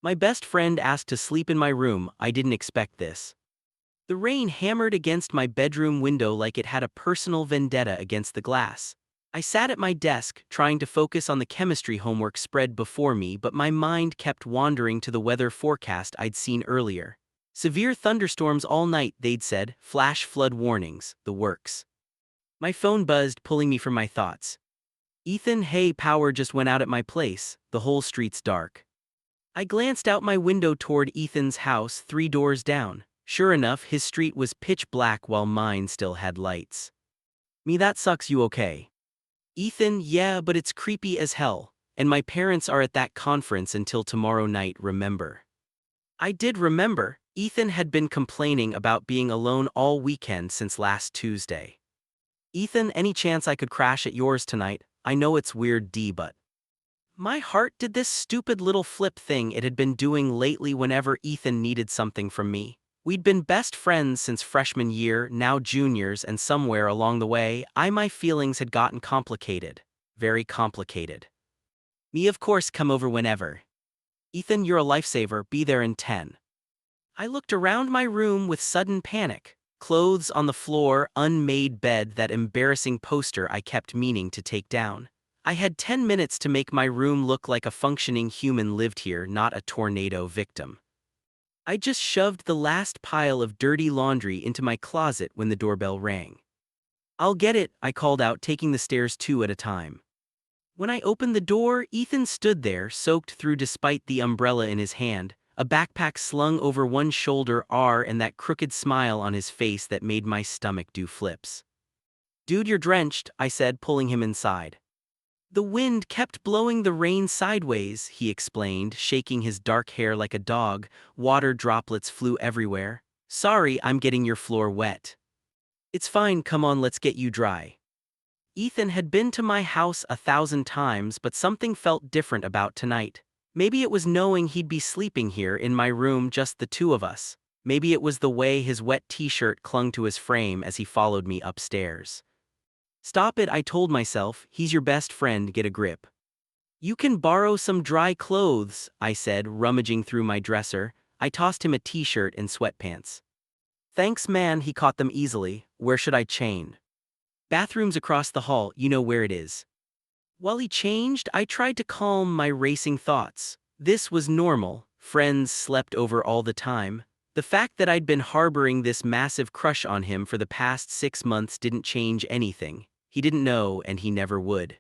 My best friend asked to sleep in my room. I didn't expect this. The rain hammered against my bedroom window like it had a personal vendetta against the glass. I sat at my desk, trying to focus on the chemistry homework spread before me, but my mind kept wandering to the weather forecast I'd seen earlier. Severe thunderstorms all night, they'd said, flash flood warnings, the works. My phone buzzed, pulling me from my thoughts. Ethan, hey, power just went out at my place, the whole street's dark. I glanced out my window toward Ethan's house 3 doors down. Sure enough, his street was pitch black while mine still had lights. Me, that sucks. You okay? Ethan, yeah, but it's creepy as hell, and my parents are at that conference until tomorrow night, remember? I did remember. Ethan had been complaining about being alone all weekend since last Tuesday. Ethan, any chance I could crash at yours tonight? I know it's weird, but my heart did this stupid little flip thing it had been doing lately whenever Ethan needed something from me. We'd been best friends since freshman year, now juniors, and somewhere along the way, my feelings had gotten complicated. Very complicated. Me, of course, come over whenever. Ethan, you're a lifesaver, be there in 10. I looked around my room with sudden panic. Clothes on the floor, unmade bed, that embarrassing poster I kept meaning to take down. I had 10 minutes to make my room look like a functioning human lived here, not a tornado victim. I just shoved the last pile of dirty laundry into my closet when the doorbell rang. I'll get it, I called out, taking the stairs 2 at a time. When I opened the door, Ethan stood there, soaked through despite the umbrella in his hand, a backpack slung over one shoulder, and that crooked smile on his face that made my stomach do flips. Dude, you're drenched, I said, pulling him inside. The wind kept blowing the rain sideways, he explained, shaking his dark hair like a dog. Water droplets flew everywhere. Sorry, I'm getting your floor wet. It's fine, come on, let's get you dry. Ethan had been to my house 1,000 times, but something felt different about tonight. Maybe it was knowing he'd be sleeping here in my room, just the two of us. Maybe it was the way his wet t-shirt clung to his frame as he followed me upstairs. Stop it, I told myself, he's your best friend, get a grip. You can borrow some dry clothes, I said, rummaging through my dresser. I tossed him a t-shirt and sweatpants. Thanks, man, he caught them easily. Where should I change? Bathroom's across the hall, you know where it is. While he changed, I tried to calm my racing thoughts. This was normal, friends slept over all the time. The fact that I'd been harboring this massive crush on him for the past 6 months didn't change anything. He didn't know, and he never would.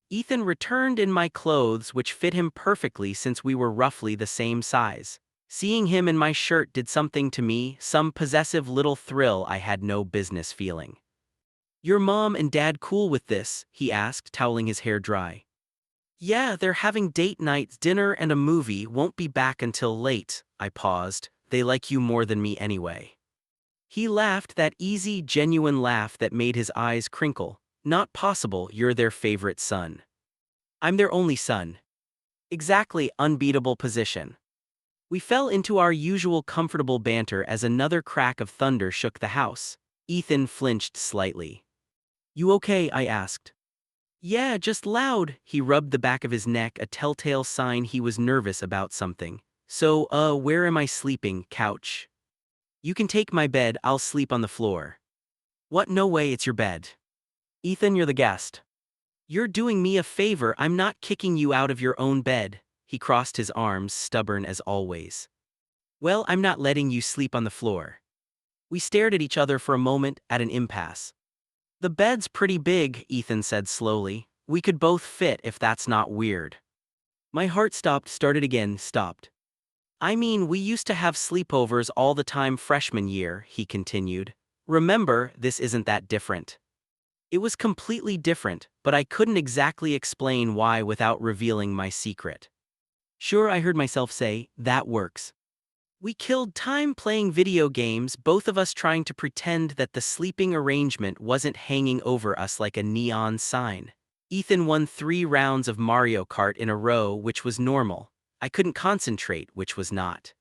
Ethan returned in my clothes, which fit him perfectly since we were roughly the same size. Seeing him in my shirt did something to me, some possessive little thrill I had no business feeling. Your mom and dad cool with this? He asked, toweling his hair dry. Yeah, they're having date night, dinner and a movie, won't be back until late. I paused. They like you more than me anyway. He laughed, that easy, genuine laugh that made his eyes crinkle. Not possible, you're their favorite son. I'm their only son. Exactly, unbeatable position. We fell into our usual comfortable banter as another crack of thunder shook the house. Ethan flinched slightly. You okay? I asked. Yeah, just loud. He rubbed the back of his neck, a telltale sign he was nervous about something. So, where am I sleeping? Couch. You can take my bed, I'll sleep on the floor. What? No way, it's your bed. Ethan, you're the guest. You're doing me a favor, I'm not kicking you out of your own bed. He crossed his arms, stubborn as always. Well, I'm not letting you sleep on the floor. We stared at each other for a moment, at an impasse. The bed's pretty big, Ethan said slowly. We could both fit if that's not weird. My heart stopped, started again, stopped. I mean, we used to have sleepovers all the time freshman year, he continued. Remember, this isn't that different. It was completely different, but I couldn't exactly explain why without revealing my secret. Sure, I heard myself say, that works. We killed time playing video games, both of us trying to pretend that the sleeping arrangement wasn't hanging over us like a neon sign. Ethan won 3 rounds of Mario Kart in a row, which was normal. I couldn't concentrate, which was not.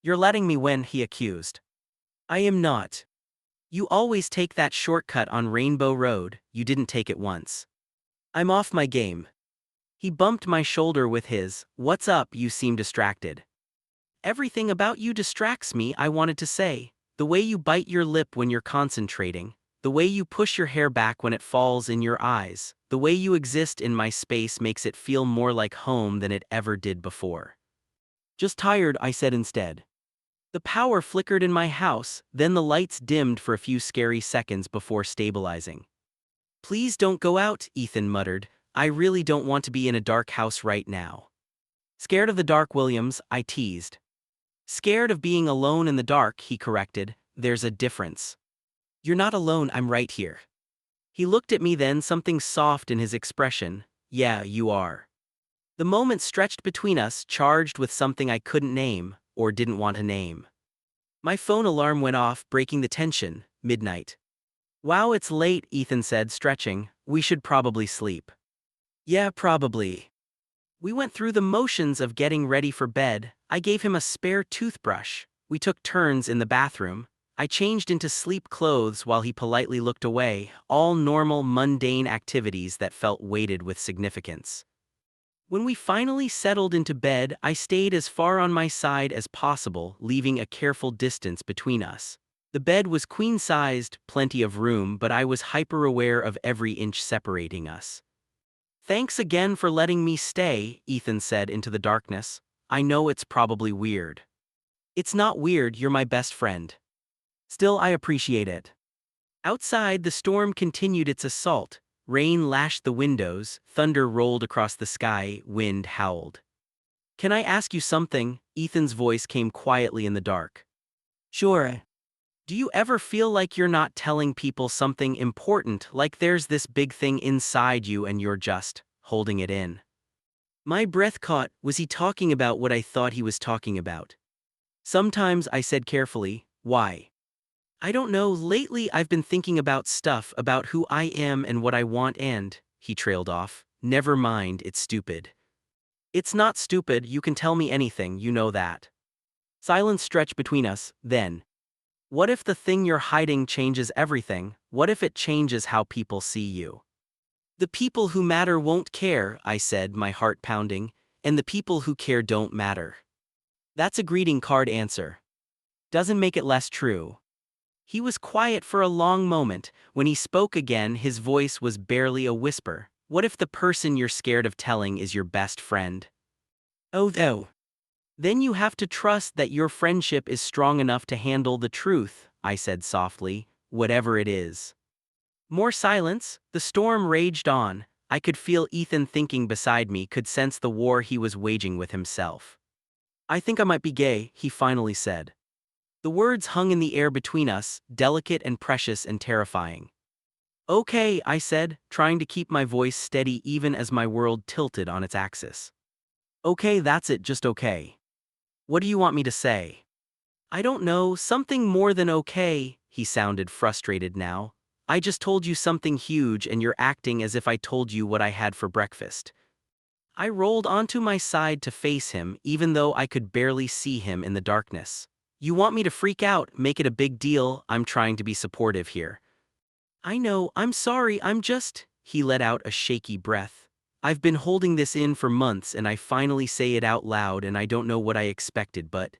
You're letting me win, he accused. I am not. You always take that shortcut on Rainbow Road, you didn't take it once. I'm off my game. He bumped my shoulder with his, "What's up, you seem distracted." "Everything about you distracts me," I wanted to say. "The way you bite your lip when you're concentrating. The way you push your hair back when it falls in your eyes. The way you exist in my space makes it feel more like home than it ever did before." "Just tired," I said instead. The power flickered in my house, then the lights dimmed for a few scary seconds before stabilizing. "Please don't go out," Ethan muttered. "I really don't want to be in a dark house right now." "Scared of the dark, Williams?" I teased. "Scared of being alone in the dark," he corrected. "There's a difference." "You're not alone, I'm right here." He looked at me, then something soft in his expression. "Yeah, you are." The moment stretched between us, charged with something I couldn't name, or didn't want to name. My phone alarm went off, breaking the tension. Midnight. "Wow, it's late," Ethan said, stretching. "We should probably sleep." "Yeah, probably." We went through the motions of getting ready for bed. I gave him a spare toothbrush. We took turns in the bathroom. I changed into sleep clothes while he politely looked away, all normal, mundane activities that felt weighted with significance. When we finally settled into bed, I stayed as far on my side as possible, leaving a careful distance between us. The bed was queen-sized, plenty of room, but I was hyper-aware of every inch separating us. "Thanks again for letting me stay," Ethan said into the darkness. "I know it's probably weird." "It's not weird, you're my best friend." "Still, I appreciate it." Outside, the storm continued its assault. Rain lashed the windows, thunder rolled across the sky, wind howled. "Can I ask you something?" Ethan's voice came quietly in the dark. "Sure." "Do you ever feel like you're not telling people something important, like there's this big thing inside you and you're just holding it in?" My breath caught. Was he talking about what I thought he was talking about? "Sometimes," I said carefully. "Why?" "I don't know, lately I've been thinking about stuff, about who I am and what I want and," he trailed off. "Never mind, it's stupid." "It's not stupid, you can tell me anything, you know that." Silence stretched between us, then. "What if the thing you're hiding changes everything? What if it changes how people see you?" "The people who matter won't care," I said, my heart pounding, "and the people who care don't matter." "That's a greeting card answer. Doesn't make it less true." He was quiet for a long moment. When he spoke again, his voice was barely a whisper. "What if the person you're scared of telling is your best friend?" "Oh, though. Then you have to trust that your friendship is strong enough to handle the truth," I said softly, "whatever it is." More silence. The storm raged on. I could feel Ethan thinking beside me, could sense the war he was waging with himself. "I think I might be gay," he finally said. The words hung in the air between us, delicate and precious and terrifying. "Okay," I said, trying to keep my voice steady even as my world tilted on its axis. "Okay, that's it, just okay." "What do you want me to say?" "I don't know, something more than okay," he sounded frustrated now. "I just told you something huge and you're acting as if I told you what I had for breakfast." I rolled onto my side to face him, even though I could barely see him in the darkness. "You want me to freak out, make it a big deal? I'm trying to be supportive here." "I know, I'm sorry, I'm just..." He let out a shaky breath. "I've been holding this in for months and I finally say it out loud and I don't know what I expected, but..."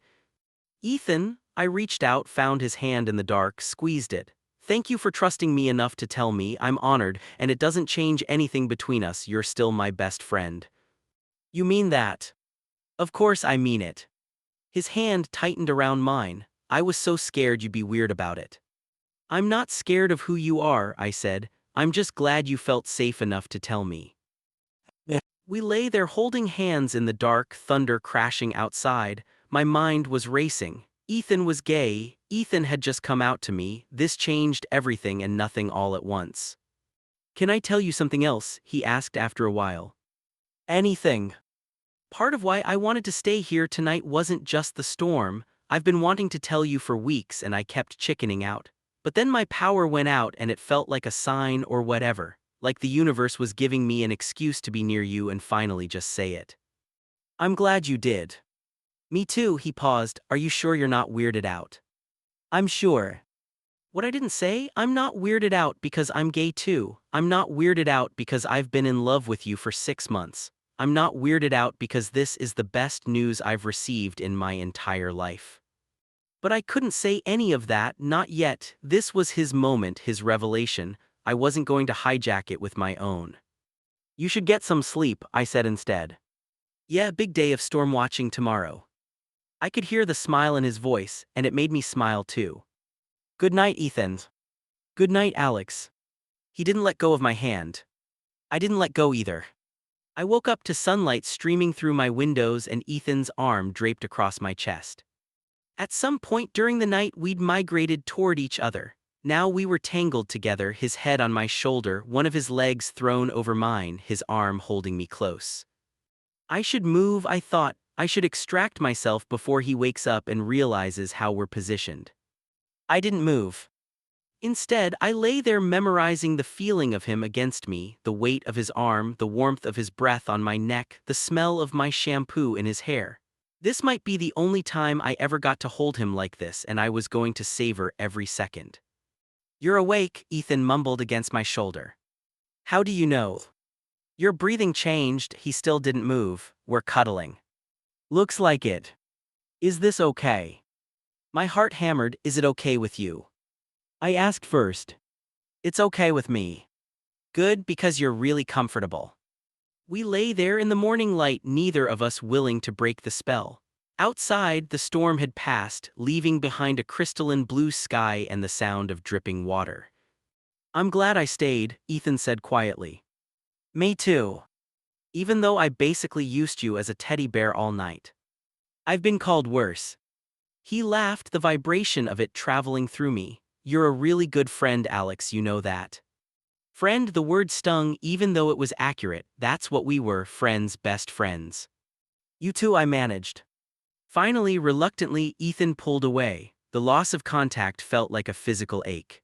"Ethan," I reached out, found his hand in the dark, squeezed it. "Thank you for trusting me enough to tell me. I'm honored, and it doesn't change anything between us. You're still my best friend." "You mean that?" "Of course I mean it." His hand tightened around mine. "I was so scared you'd be weird about it." "I'm not scared of who you are," I said. "I'm just glad you felt safe enough to tell me." Yeah. We lay there holding hands in the dark, thunder crashing outside. My mind was racing. Ethan was gay. Ethan had just come out to me. This changed everything and nothing all at once. "Can I tell you something else?" he asked after a while. "Anything." "Part of why I wanted to stay here tonight wasn't just the storm. I've been wanting to tell you for weeks and I kept chickening out. But then my power went out and it felt like a sign or whatever, like the universe was giving me an excuse to be near you and finally just say it." "I'm glad you did." "Me too," he paused. "Are you sure you're not weirded out?" "I'm sure." What I didn't say, I'm not weirded out because I'm gay too. I'm not weirded out because I've been in love with you for 6 months. I'm not weirded out because this is the best news I've received in my entire life. But I couldn't say any of that, not yet. This was his moment, his revelation. I wasn't going to hijack it with my own. You should get some sleep, I said instead. Yeah, big day of storm watching tomorrow. I could hear the smile in his voice, and it made me smile too. Good night, Ethan. Good night, Alex. He didn't let go of my hand. I didn't let go either. I woke up to sunlight streaming through my windows and Ethan's arm draped across my chest. At some point during the night, we'd migrated toward each other. Now we were tangled together, his head on my shoulder, one of his legs thrown over mine, his arm holding me close. I should move, I thought. I should extract myself before he wakes up and realizes how we're positioned. I didn't move. Instead, I lay there memorizing the feeling of him against me, the weight of his arm, the warmth of his breath on my neck, the smell of my shampoo in his hair. This might be the only time I ever got to hold him like this, and I was going to savor every second. You're awake, Ethan mumbled against my shoulder. How do you know? Your breathing changed, he still didn't move. We're cuddling. Looks like it. Is this okay? My heart hammered, is it okay with you? I asked first. It's okay with me. Good, because you're really comfortable. We lay there in the morning light, neither of us willing to break the spell. Outside, the storm had passed, leaving behind a crystalline blue sky and the sound of dripping water. I'm glad I stayed, Ethan said quietly. Me too. Even though I basically used you as a teddy bear all night. I've been called worse. He laughed, the vibration of it traveling through me. You're a really good friend, Alex, you know that. Friend, the word stung even though it was accurate. That's what we were, friends, best friends. You too, I managed. Finally, reluctantly, Ethan pulled away. The loss of contact felt like a physical ache.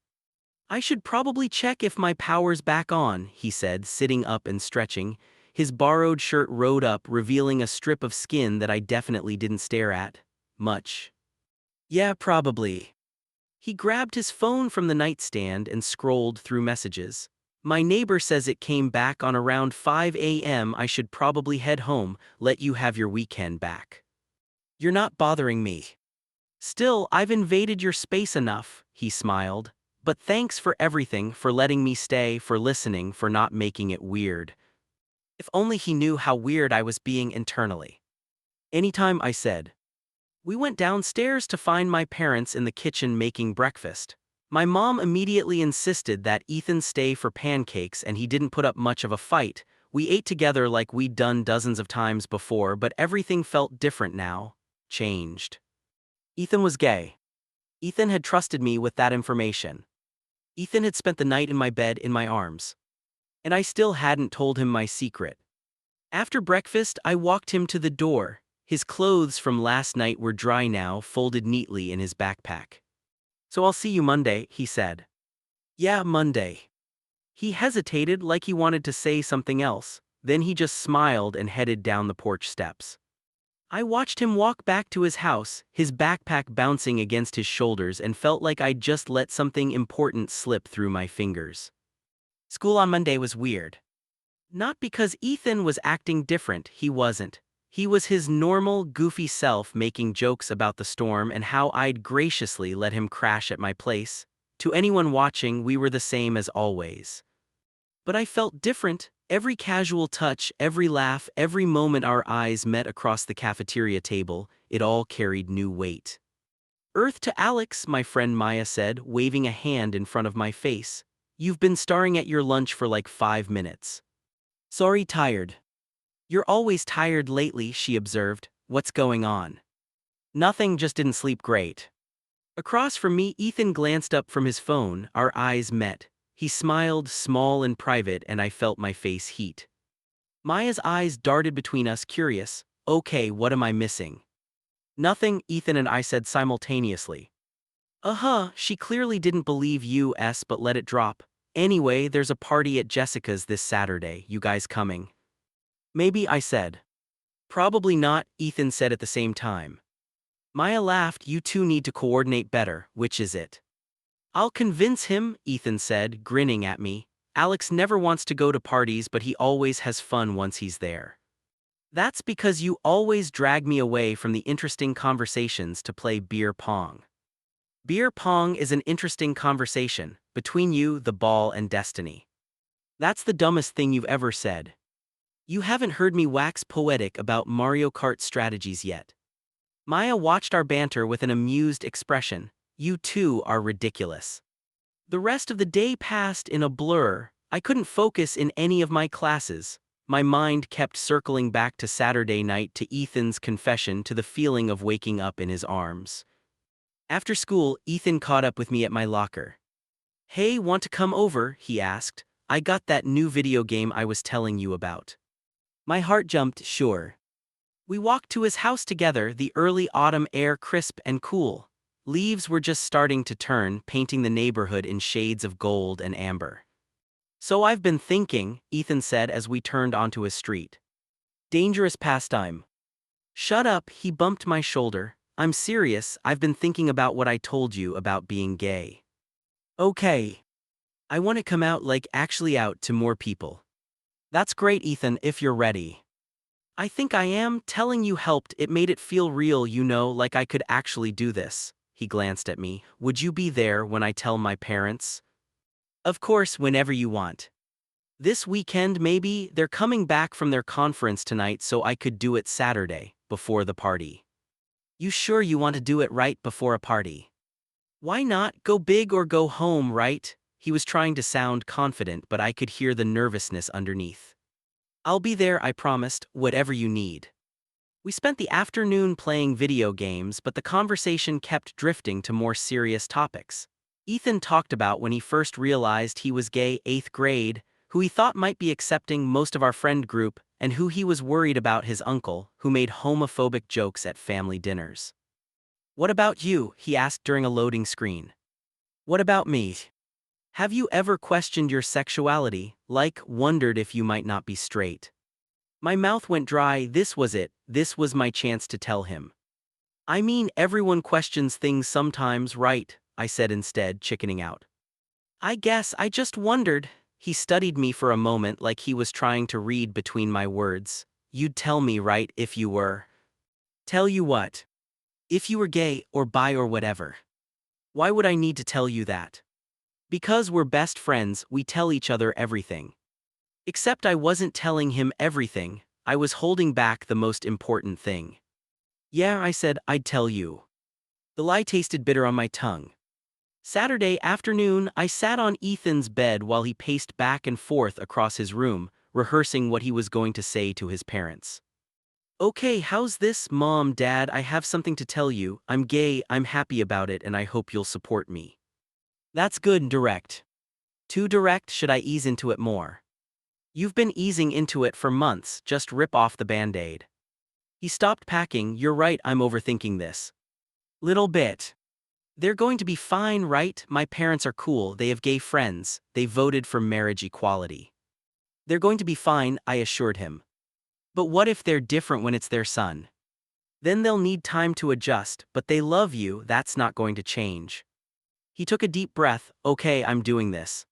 I should probably check if my power's back on, he said, sitting up and stretching. His borrowed shirt rode up, revealing a strip of skin that I definitely didn't stare at much. Yeah, probably. He grabbed his phone from the nightstand and scrolled through messages. My neighbor says it came back on around 5 a.m. I should probably head home, let you have your weekend back. You're not bothering me. Still, I've invaded your space enough, he smiled. But thanks for everything, for letting me stay, for listening, for not making it weird. If only he knew how weird I was being internally. Anytime, I said. We went downstairs to find my parents in the kitchen making breakfast. My mom immediately insisted that Ethan stay for pancakes, and he didn't put up much of a fight. We ate together like we'd done dozens of times before, but everything felt different now. Changed. Ethan was gay. Ethan had trusted me with that information. Ethan had spent the night in my bed in my arms. And I still hadn't told him my secret. After breakfast, I walked him to the door. His clothes from last night were dry now, folded neatly in his backpack. So I'll see you Monday, he said. Yeah, Monday. He hesitated like he wanted to say something else, then he just smiled and headed down the porch steps. I watched him walk back to his house, his backpack bouncing against his shoulders, and felt like I'd just let something important slip through my fingers. School on Monday was weird. Not because Ethan was acting different, he wasn't. He was his normal, goofy self, making jokes about the storm and how I'd graciously let him crash at my place. To anyone watching, we were the same as always. But I felt different. Every casual touch, every laugh, every moment our eyes met across the cafeteria table, it all carried new weight. Earth to Alex, my friend Maya said, waving a hand in front of my face. You've been staring at your lunch for like 5 minutes. Sorry, tired. You're always tired lately, she observed. What's going on? Nothing, just didn't sleep great. Across from me, Ethan glanced up from his phone. Our eyes met. He smiled, small and private, and I felt my face heat. Maya's eyes darted between us, curious. Okay, what am I missing? Nothing, Ethan and I said simultaneously. She clearly didn't believe us but let it drop. Anyway, there's a party at Jessica's this Saturday, you guys coming? Maybe, I said. Probably not, Ethan said at the same time. Maya laughed. You two need to coordinate better. Which is it? I'll convince him, Ethan said, grinning at me. Alex never wants to go to parties, but he always has fun once he's there. That's because you always drag me away from the interesting conversations to play beer pong. Beer pong is an interesting conversation between you, the ball, and destiny. That's the dumbest thing you've ever said. You haven't heard me wax poetic about Mario Kart strategies yet. Maya watched our banter with an amused expression. You two are ridiculous. The rest of the day passed in a blur. I couldn't focus in any of my classes. My mind kept circling back to Saturday night, to Ethan's confession, to the feeling of waking up in his arms. After school, Ethan caught up with me at my locker. "Hey, want to come over?" he asked. "I got that new video game I was telling you about." My heart jumped, sure. We walked to his house together, the early autumn air crisp and cool. Leaves were just starting to turn, painting the neighborhood in shades of gold and amber. "So I've been thinking," Ethan said as we turned onto his street. "Dangerous pastime." "Shut up," he bumped my shoulder. "I'm serious, I've been thinking about what I told you about being gay." "Okay. I want to come out, like actually out, to more people." "That's great, Ethan, if you're ready." "I think I am. Telling you helped, it made it feel real, like I could actually do this." He glanced at me. "Would you be there when I tell my parents?" "Of course, whenever you want. This weekend maybe. They're coming back from their conference tonight, so I could do it Saturday, before the party." "You sure you want to do it right before a party?" "Why not? Go big or go home, right?" He was trying to sound confident, but I could hear the nervousness underneath. "I'll be there, I promised, whatever you need." We spent the afternoon playing video games, but the conversation kept drifting to more serious topics. Ethan talked about when he first realized he was gay, 8th grade, who he thought might be accepting most of our friend group, and who he was worried about his uncle, who made homophobic jokes at family dinners. "What about you?" he asked during a loading screen. "What about me?" "Have you ever questioned your sexuality, like wondered if you might not be straight?" My mouth went dry. This was it. This was my chance to tell him. "I mean, everyone questions things sometimes, right?" I said instead, chickening out. "I guess I just wondered." He studied me for a moment, like he was trying to read between my words. "You'd tell me, right, if you were?" "Tell you what?" "If you were gay, or bi, or whatever." "Why would I need to tell you that?" "Because we're best friends, we tell each other everything." Except I wasn't telling him everything, I was holding back the most important thing. "Yeah," I said, "I'd tell you." The lie tasted bitter on my tongue. Saturday afternoon, I sat on Ethan's bed while he paced back and forth across his room, rehearsing what he was going to say to his parents. "Okay, how's this, Mom, Dad? I have something to tell you. I'm gay, I'm happy about it, and I hope you'll support me." "That's good, direct." "Too direct? Should I ease into it more?" "You've been easing into it for months, just rip off the Band-Aid." He stopped packing. "You're right, I'm overthinking this." "Little bit." "They're going to be fine, right? My parents are cool, they have gay friends, they voted for marriage equality." "They're going to be fine," I assured him. "But what if they're different when it's their son?" "Then they'll need time to adjust, but they love you, that's not going to change." He took a deep breath. "Okay, I'm doing this."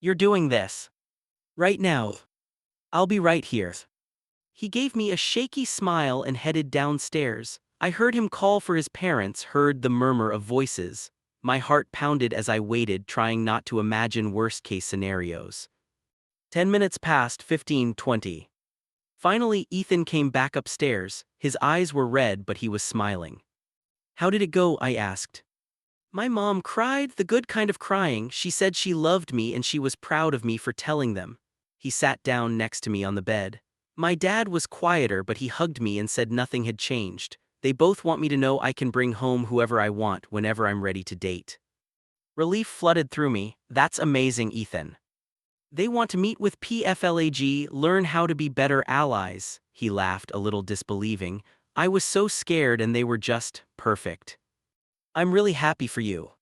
"You're doing this?" "Right now." "I'll be right here." He gave me a shaky smile and headed downstairs. I heard him call for his parents, heard the murmur of voices. My heart pounded as I waited, trying not to imagine worst-case scenarios. 10 minutes passed, 15, 20. Finally, Ethan came back upstairs. His eyes were red, but he was smiling. "How did it go?" I asked. "My mom cried, the good kind of crying. She said she loved me and she was proud of me for telling them." He sat down next to me on the bed. "My dad was quieter, but he hugged me and said nothing had changed. They both want me to know I can bring home whoever I want whenever I'm ready to date." Relief flooded through me. "That's amazing, Ethan." "They want to meet with PFLAG, learn how to be better allies." He laughed, a little disbelieving. "I was so scared and they were just perfect." "I'm really happy for you.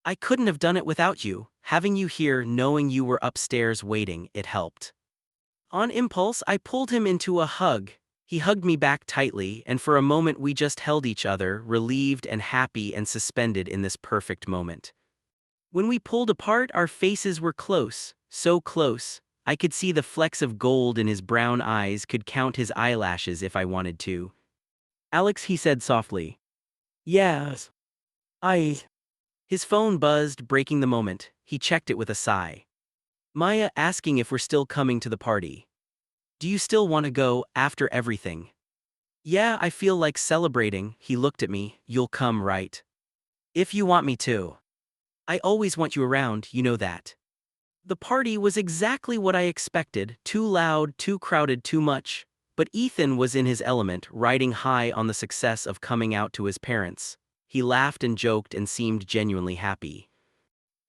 I couldn't have done it without you. Having you here, knowing you were upstairs waiting, it helped." On impulse, I pulled him into a hug. He hugged me back tightly, and for a moment we just held each other, relieved and happy and suspended in this perfect moment. When we pulled apart, our faces were close, so close. I could see the flecks of gold in his brown eyes, could count his eyelashes if I wanted to. Alex, he said softly. Yes. I. His phone buzzed, breaking the moment. He checked it with a sigh. Maya, asking if we're still coming to the party. Do you still want to go, after everything? Yeah, I feel like celebrating. He looked at me. You'll come, right? If you want me to. I always want you around, you know that. The party was exactly what I expected, too loud, too crowded, too much. But Ethan was in his element, riding high on the success of coming out to his parents. He laughed and joked and seemed genuinely happy.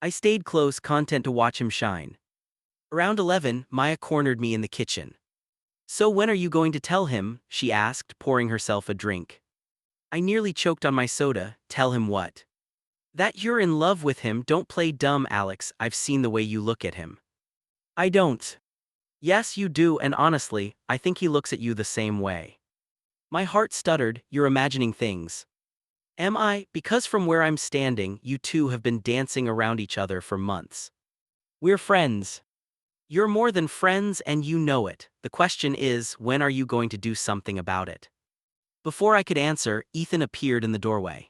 I stayed close, content to watch him shine. Around 11, Maya cornered me in the kitchen. So when are you going to tell him? She asked, pouring herself a drink. I nearly choked on my soda. Tell him what? That you're in love with him. Don't play dumb, Alex. I've seen the way you look at him. I don't. Yes, you do, and honestly, I think he looks at you the same way. My heart stuttered. You're imagining things. Am I? Because from where I'm standing, you two have been dancing around each other for months. We're friends. You're more than friends and you know it. The question is, when are you going to do something about it? Before I could answer, Ethan appeared in the doorway.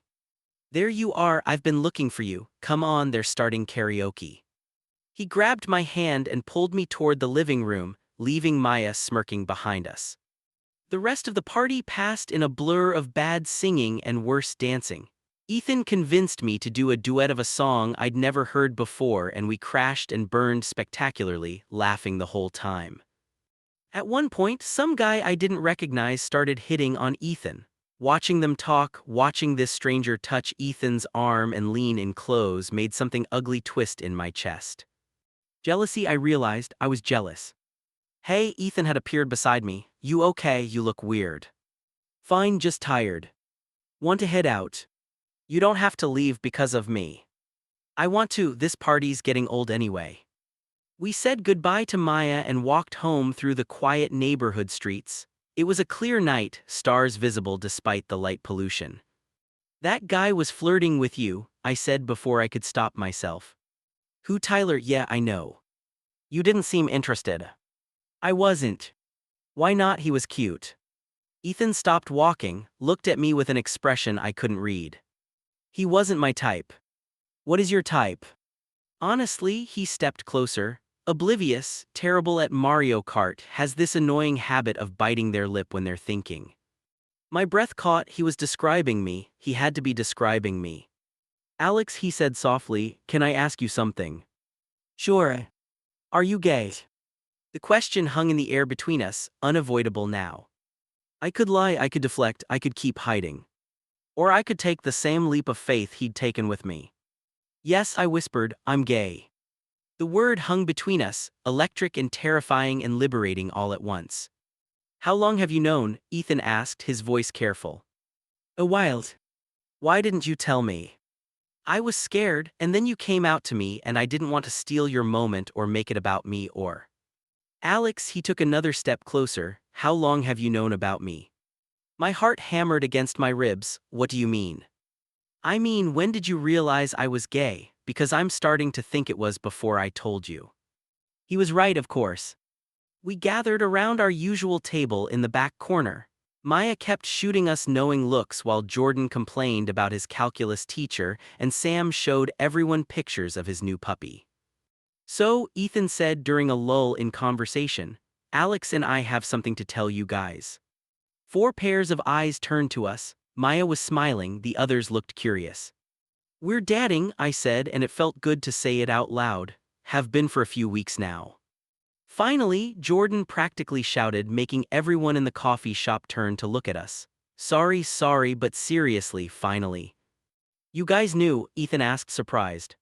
There you are, I've been looking for you. Come on, they're starting karaoke. He grabbed my hand and pulled me toward the living room, leaving Maya smirking behind us. The rest of the party passed in a blur of bad singing and worse dancing. Ethan convinced me to do a duet of a song I'd never heard before, and we crashed and burned spectacularly, laughing the whole time. At one point, some guy I didn't recognize started hitting on Ethan. Watching them talk, watching this stranger touch Ethan's arm and lean in close made something ugly twist in my chest. Jealousy, I realized. I was jealous. Hey, Ethan had appeared beside me. You okay? You look weird. Fine, just tired. Want to head out? You don't have to leave because of me. I want to, this party's getting old anyway. We said goodbye to Maya and walked home through the quiet neighborhood streets. It was a clear night, stars visible despite the light pollution. That guy was flirting with you, I said before I could stop myself. Who, Tyler? Yeah, I know. You didn't seem interested. I wasn't. Why not? He was cute. Ethan stopped walking, looked at me with an expression I couldn't read. He wasn't my type. What is your type? Honestly, he stepped closer. Oblivious, terrible at Mario Kart, has this annoying habit of biting their lip when they're thinking. My breath caught. He was describing me. He had to be describing me. Alex, he said softly, can I ask you something? Sure. Are you gay? The question hung in the air between us, unavoidable now. I could lie, I could deflect, I could keep hiding. Or I could take the same leap of faith he'd taken with me. Yes, I whispered, I'm gay. The word hung between us, electric and terrifying and liberating all at once. How long have you known? Ethan asked, his voice careful. A while. Why didn't you tell me? I was scared, and then you came out to me, and I didn't want to steal your moment or make it about me or. Alex, he took another step closer. How long have you known about me? My heart hammered against my ribs. What do you mean? I mean, when did you realize I was gay? Because I'm starting to think it was before I told you. He was right, of course. We gathered around our usual table in the back corner. Maya kept shooting us knowing looks while Jordan complained about his calculus teacher, and Sam showed everyone pictures of his new puppy. So, Ethan said during a lull in conversation, Alex and I have something to tell you guys. 4 pairs of eyes turned to us. Maya was smiling, the others looked curious. We're dating, I said, and it felt good to say it out loud. Have been for a few weeks now. Finally, Jordan practically shouted, making everyone in the coffee shop turn to look at us. Sorry, but seriously, finally. You guys knew? Ethan asked, surprised.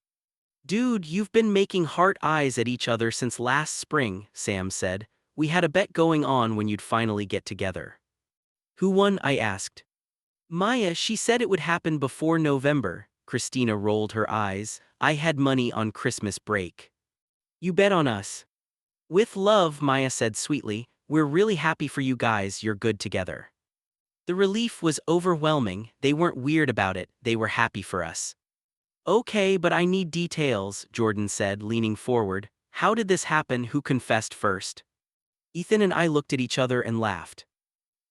Dude, you've been making heart eyes at each other since last spring, Sam said. We had a bet going on when you'd finally get together. Who won? I asked. Maya, she said it would happen before November. Christina rolled her eyes. I had money on Christmas break. You bet on us. With love, Maya said sweetly. We're really happy for you guys, you're good together. The relief was overwhelming. They weren't weird about it, they were happy for us. Okay, but I need details, Jordan said, leaning forward. How did this happen? Who confessed first? Ethan and I looked at each other and laughed.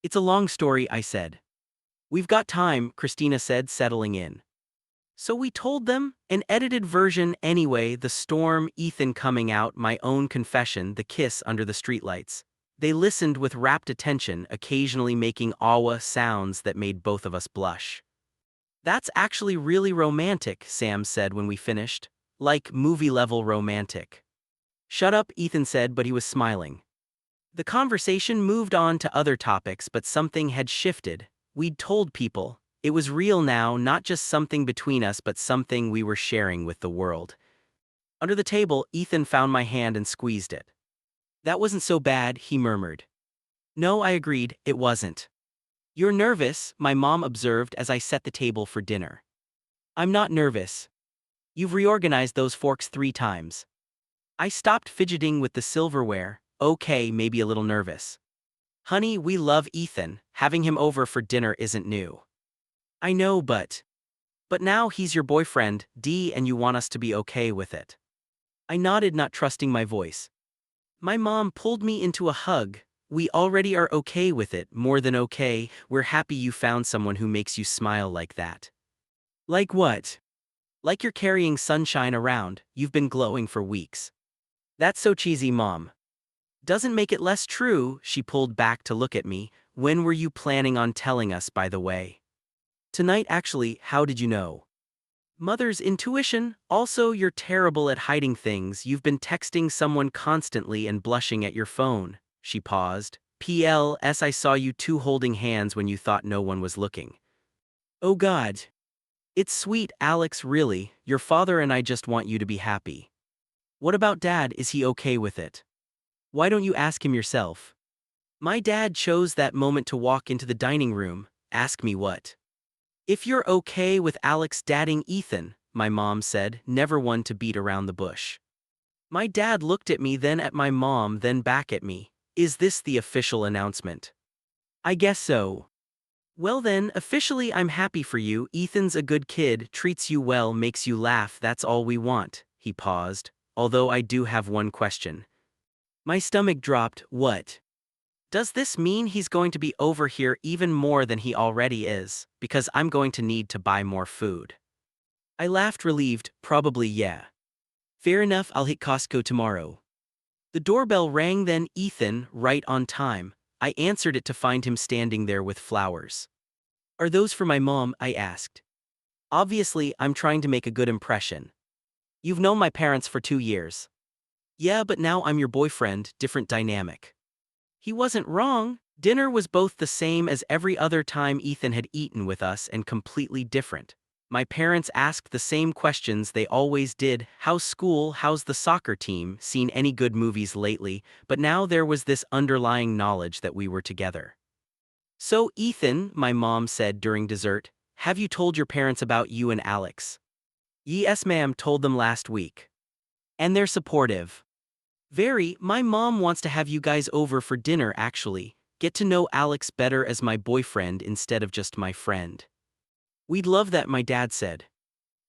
It's a long story, I said. We've got time, Christina said, settling in. So we told them, an edited version anyway, the storm, Ethan coming out, my own confession, the kiss under the streetlights. They listened with rapt attention, occasionally making awa sounds that made both of us blush. That's actually really romantic, Sam said when we finished. Like movie-level romantic. Shut up, Ethan said, but he was smiling. The conversation moved on to other topics, but something had shifted. We'd told people. It was real now, not just something between us, but something we were sharing with the world. Under the table, Ethan found my hand and squeezed it. That wasn't so bad, he murmured. No, I agreed, it wasn't. You're nervous, my mom observed as I set the table for dinner. I'm not nervous. You've reorganized those forks 3 times. I stopped fidgeting with the silverware. Okay, maybe a little nervous. Honey, we love Ethan. Having him over for dinner isn't new. I know, but now he's your boyfriend, D, and you want us to be okay with it. I nodded, not trusting my voice. My mom pulled me into a hug. We already are okay with it, more than okay. We're happy you found someone who makes you smile like that. Like what? Like you're carrying sunshine around. You've been glowing for weeks. That's so cheesy, Mom. Doesn't make it less true. She pulled back to look at me. When were you planning on telling us, by the way? Tonight, actually. How did you know? Mother's intuition. Also, you're terrible at hiding things. You've been texting someone constantly and blushing at your phone. She paused. P.L.S. I saw you 2 holding hands when you thought no one was looking. Oh God. It's sweet, Alex, really. Your father and I just want you to be happy. What about Dad? Is he okay with it? Why don't you ask him yourself? My dad chose that moment to walk into the dining room. Ask me what? If you're okay with Alex dadding Ethan, my mom said, never one to beat around the bush. My dad looked at me, then at my mom, then back at me. Is this the official announcement? I guess so. Well then, officially I'm happy for you. Ethan's a good kid, treats you well, makes you laugh, that's all we want. He paused. Although I do have one question. My stomach dropped. What? Does this mean he's going to be over here even more than he already is, because I'm going to need to buy more food? I laughed, relieved. Probably yeah. Fair enough, I'll hit Costco tomorrow. The doorbell rang then. Ethan, right on time. I answered it to find him standing there with flowers. Are those for my mom? I asked. Obviously, I'm trying to make a good impression. You've known my parents for 2 years. Yeah, but now I'm your boyfriend, different dynamic. He wasn't wrong. Dinner was both the same as every other time Ethan had eaten with us and completely different. My parents asked the same questions they always did. How's school? How's the soccer team? Seen any good movies lately? But now there was this underlying knowledge that we were together. So, Ethan, my mom said during dessert, have you told your parents about you and Alex? Yes, ma'am, told them last week. And they're supportive. Very. My mom wants to have you guys over for dinner, actually. Get to know Alex better as my boyfriend instead of just my friend. We'd love that, my dad said.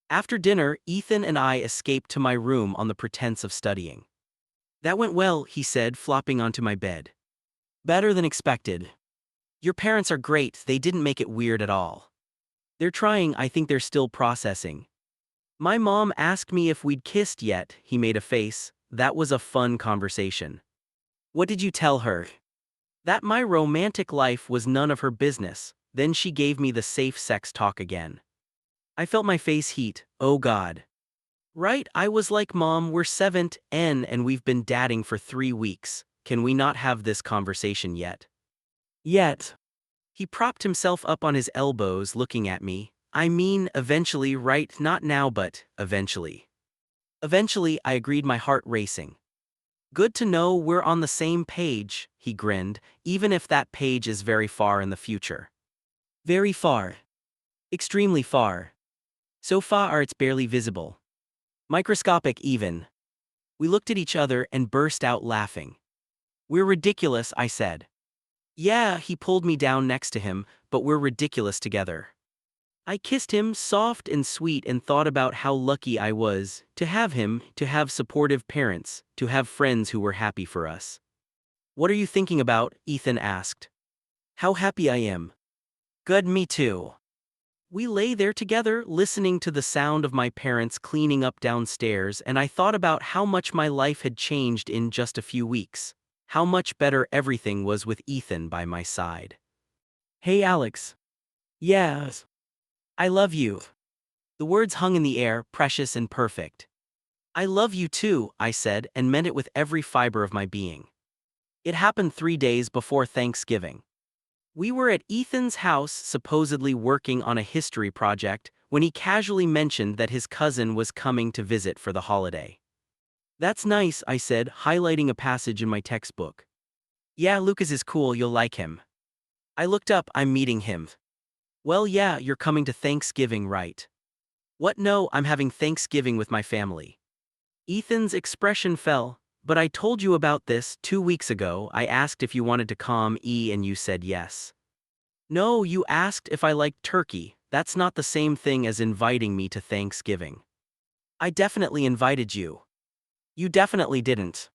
After dinner, Ethan and I escaped to my room on the pretense of studying. That went well, he said, flopping onto my bed. Better than expected. Your parents are great, they didn't make it weird at all. They're trying, I think they're still processing. My mom asked me if we'd kissed yet, he made a face. That was a fun conversation. What did you tell her? That my romantic life was none of her business. Then she gave me the safe sex talk again. I felt my face heat. Oh God. Right, I was like, Mom, we're 7 and we've been dating for 3 weeks. Can we not have this conversation yet? Yet. He propped himself up on his elbows, looking at me. I mean, eventually, right? Not now, but eventually. Eventually, I agreed, my heart racing. Good to know we're on the same page, he grinned, even if that page is very far in the future. Very far. Extremely far. So far it's barely visible. Microscopic even. We looked at each other and burst out laughing. We're ridiculous, I said. Yeah, he pulled me down next to him, but we're ridiculous together. I kissed him soft and sweet and thought about how lucky I was to have him, to have supportive parents, to have friends who were happy for us. What are you thinking about? Ethan asked. How happy I am. Good, me too. We lay there together, listening to the sound of my parents cleaning up downstairs, and I thought about how much my life had changed in just a few weeks. How much better everything was with Ethan by my side. Hey Alex. Yes. I love you. The words hung in the air, precious and perfect. I love you too, I said, and meant it with every fiber of my being. It happened 3 days before Thanksgiving. We were at Ethan's house, supposedly working on a history project, when he casually mentioned that his cousin was coming to visit for the holiday. That's nice, I said, highlighting a passage in my textbook. Yeah, Lucas is cool, you'll like him. I looked up, I'm meeting him. Well, yeah, you're coming to Thanksgiving, right? What? No, I'm having Thanksgiving with my family. Ethan's expression fell. But I told you about this 2 weeks ago. I asked if you wanted to come and you said yes. No, you asked if I liked turkey. That's not the same thing as inviting me to Thanksgiving. I definitely invited you. You definitely didn't.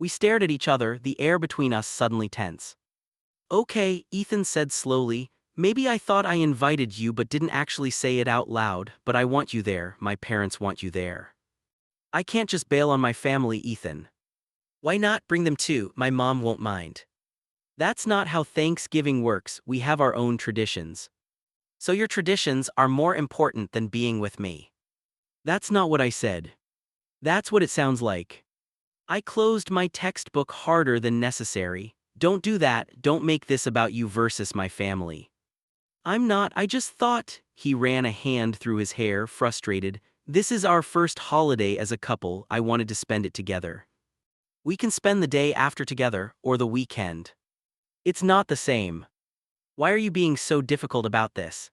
We stared at each other, the air between us suddenly tense. Okay, Ethan said slowly, maybe I thought I invited you but didn't actually say it out loud, but I want you there, my parents want you there. I can't just bail on my family, Ethan. Why not bring them too? My mom won't mind. That's not how Thanksgiving works, we have our own traditions. So your traditions are more important than being with me. That's not what I said. That's what it sounds like. I closed my textbook harder than necessary. Don't do that, don't make this about you versus my family. I'm not, I just thought, he ran a hand through his hair, frustrated. This is our first holiday as a couple, I wanted to spend it together. We can spend the day after together, or the weekend. It's not the same. Why are you being so difficult about this?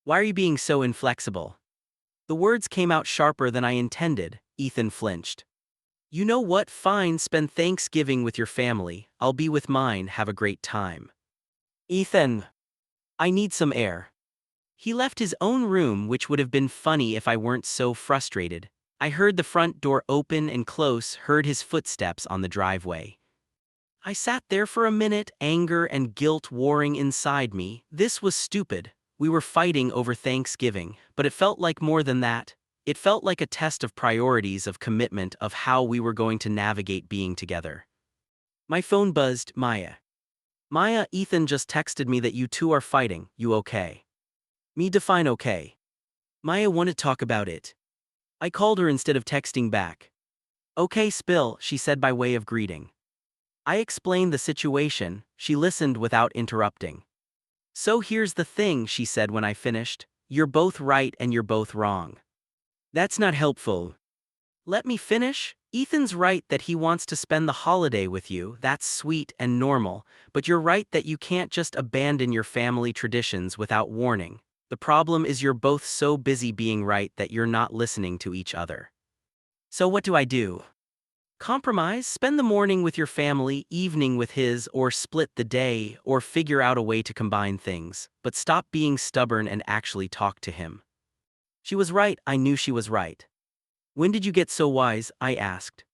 Why are you being so inflexible? The words came out sharper than I intended. Ethan flinched. You know what? Fine, spend Thanksgiving with your family. I'll be with mine, have a great time. Ethan. I need some air. He left his own room, which would have been funny if I weren't so frustrated. I heard the front door open and close, heard his footsteps on the driveway. I sat there for a minute, anger and guilt warring inside me. This was stupid. We were fighting over Thanksgiving, but it felt like more than that. It felt like a test of priorities, of commitment, of how we were going to navigate being together. My phone buzzed. Maya. Maya, Ethan just texted me that you two are fighting. You okay? Me define okay. Maya wanted to talk about it. I called her instead of texting back. Okay, spill, she said by way of greeting. I explained the situation. She listened without interrupting. So here's the thing, she said when I finished. You're both right and you're both wrong. That's not helpful. Let me finish. Ethan's right that he wants to spend the holiday with you. That's sweet and normal, but you're right that you can't just abandon your family traditions without warning. The problem is you're both so busy being right that you're not listening to each other. So what do I do? Compromise, spend the morning with your family, evening with his, or split the day, or figure out a way to combine things, but stop being stubborn and actually talk to him. She was right, I knew she was right. When did you get so wise? I asked.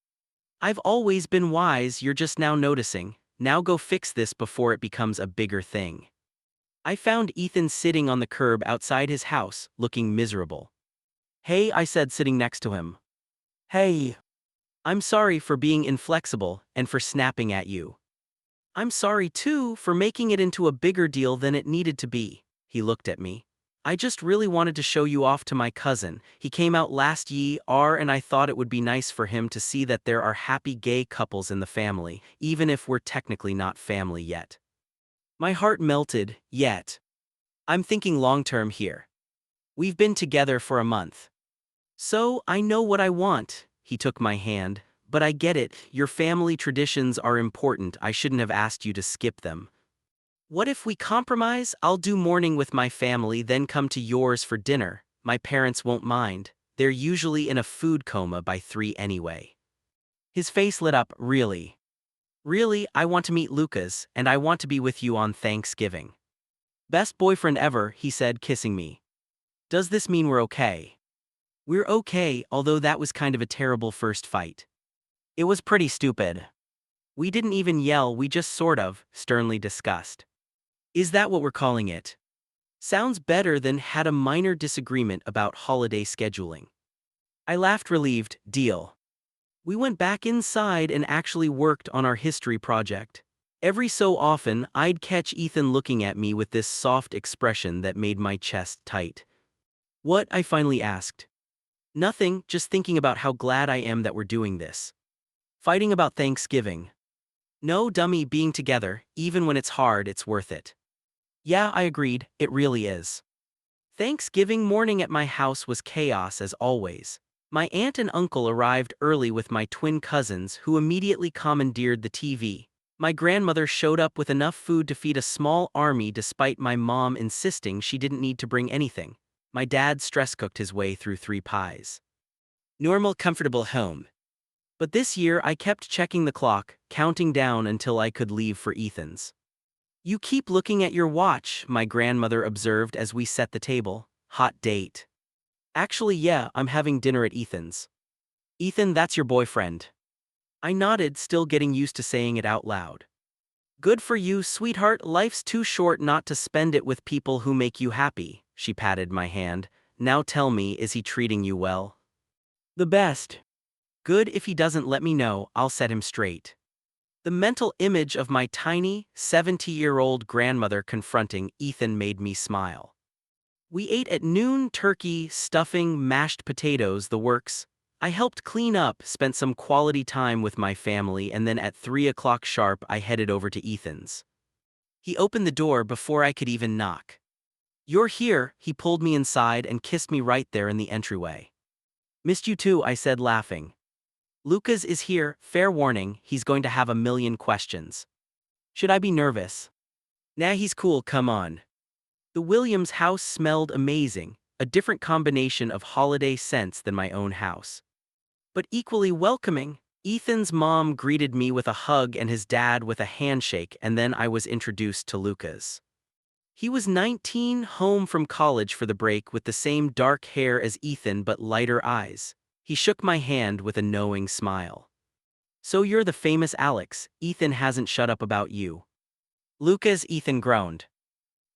I've always been wise, you're just now noticing. Now go fix this before it becomes a bigger thing. I found Ethan sitting on the curb outside his house, looking miserable. Hey, I said, sitting next to him. Hey. I'm sorry for being inflexible and for snapping at you. I'm sorry too for making it into a bigger deal than it needed to be. He looked at me. I just really wanted to show you off to my cousin. He came out last year and I thought it would be nice for him to see that there are happy gay couples in the family, even if we're technically not family yet. My heart melted, yet. I'm thinking long-term here. We've been together for a month. So I know what I want. He took my hand. But I get it, your family traditions are important, I shouldn't have asked you to skip them. What if we compromise? I'll do morning with my family, then come to yours for dinner. My parents won't mind. They're usually in a food coma by 3 anyway. His face lit up. Really? Really, I want to meet Lucas, and I want to be with you on Thanksgiving. Best boyfriend ever, he said, kissing me. Does this mean we're okay? We're okay, although that was kind of a terrible first fight. It was pretty stupid. We didn't even yell, we just sort of, sternly discussed. Is that what we're calling it? Sounds better than had a minor disagreement about holiday scheduling. I laughed relieved, deal. We went back inside and actually worked on our history project. Every so often, I'd catch Ethan looking at me with this soft expression that made my chest tight. What? I finally asked. Nothing, just thinking about how glad I am that we're doing this. Fighting about Thanksgiving. No, dummy, being together, even when it's hard, it's worth it. Yeah, I agreed, it really is. Thanksgiving morning at my house was chaos as always. My aunt and uncle arrived early with my twin cousins who immediately commandeered the TV. My grandmother showed up with enough food to feed a small army despite my mom insisting she didn't need to bring anything. My dad stress-cooked his way through 3 pies. Normal, comfortable home. But this year I kept checking the clock, counting down until I could leave for Ethan's. You keep looking at your watch, my grandmother observed as we set the table. Hot date. Actually, yeah, I'm having dinner at Ethan's. Ethan, that's your boyfriend. I nodded, still getting used to saying it out loud. Good for you, sweetheart, life's too short not to spend it with people who make you happy, she patted my hand. Now tell me, is he treating you well? The best. Good, if he doesn't let me know, I'll set him straight. The mental image of my tiny, 70-year-old grandmother confronting Ethan made me smile. We ate at noon: turkey, stuffing, mashed potatoes, the works. I helped clean up, spent some quality time with my family, and then at 3 o'clock sharp I headed over to Ethan's. He opened the door before I could even knock. You're here, he pulled me inside and kissed me right there in the entryway. Missed you too, I said, laughing. Lucas is here, fair warning, he's going to have a million questions. Should I be nervous? Nah, he's cool, come on. The Williams house smelled amazing, a different combination of holiday scents than my own house. But equally welcoming. Ethan's mom greeted me with a hug and his dad with a handshake, and then I was introduced to Lucas. He was 19, home from college for the break with the same dark hair as Ethan but lighter eyes. He shook my hand with a knowing smile. So you're the famous Alex, Ethan hasn't shut up about you. Lucas, Ethan groaned.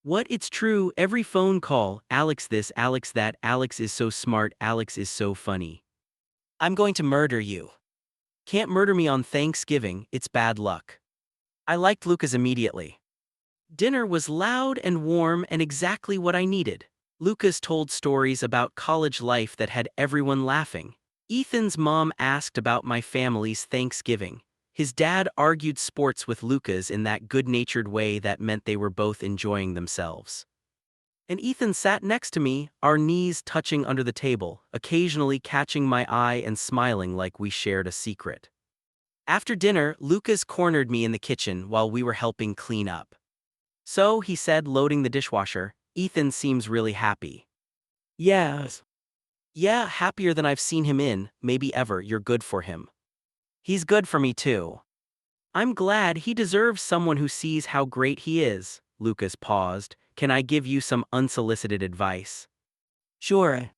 What? It's true, every phone call, Alex this, Alex that, Alex is so smart, Alex is so funny. I'm going to murder you. Can't murder me on Thanksgiving, it's bad luck. I liked Lucas immediately. Dinner was loud and warm and exactly what I needed. Lucas told stories about college life that had everyone laughing. Ethan's mom asked about my family's Thanksgiving. His dad argued sports with Lucas in that good-natured way that meant they were both enjoying themselves. And Ethan sat next to me, our knees touching under the table, occasionally catching my eye and smiling like we shared a secret. After dinner, Lucas cornered me in the kitchen while we were helping clean up. So, he said, loading the dishwasher, Ethan seems really happy. Yes. Yeah, happier than I've seen him in, maybe ever. You're good for him. He's good for me too. I'm glad. He deserves someone who sees how great he is. Lucas paused. Can I give you some unsolicited advice? Sure.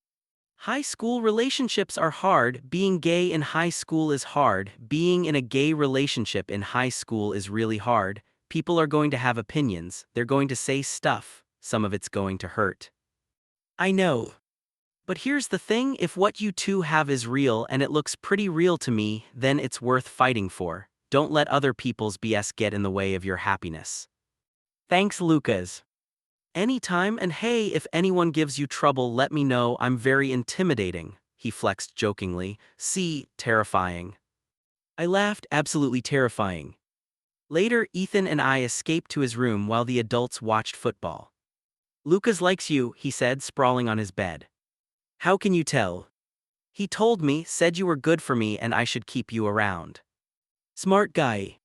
High school relationships are hard. Being gay in high school is hard. Being in a gay relationship in high school is really hard. People are going to have opinions. They're going to say stuff. Some of it's going to hurt. I know. But here's the thing, if what you two have is real and it looks pretty real to me, then it's worth fighting for. Don't let other people's BS get in the way of your happiness. Thanks, Lucas. Anytime, and hey, if anyone gives you trouble, let me know. I'm very intimidating, he flexed jokingly. See, terrifying. I laughed, absolutely terrifying. Later, Ethan and I escaped to his room while the adults watched football. Lucas likes you, he said, sprawling on his bed. How can you tell? He told me, said you were good for me and I should keep you around. Smart guy.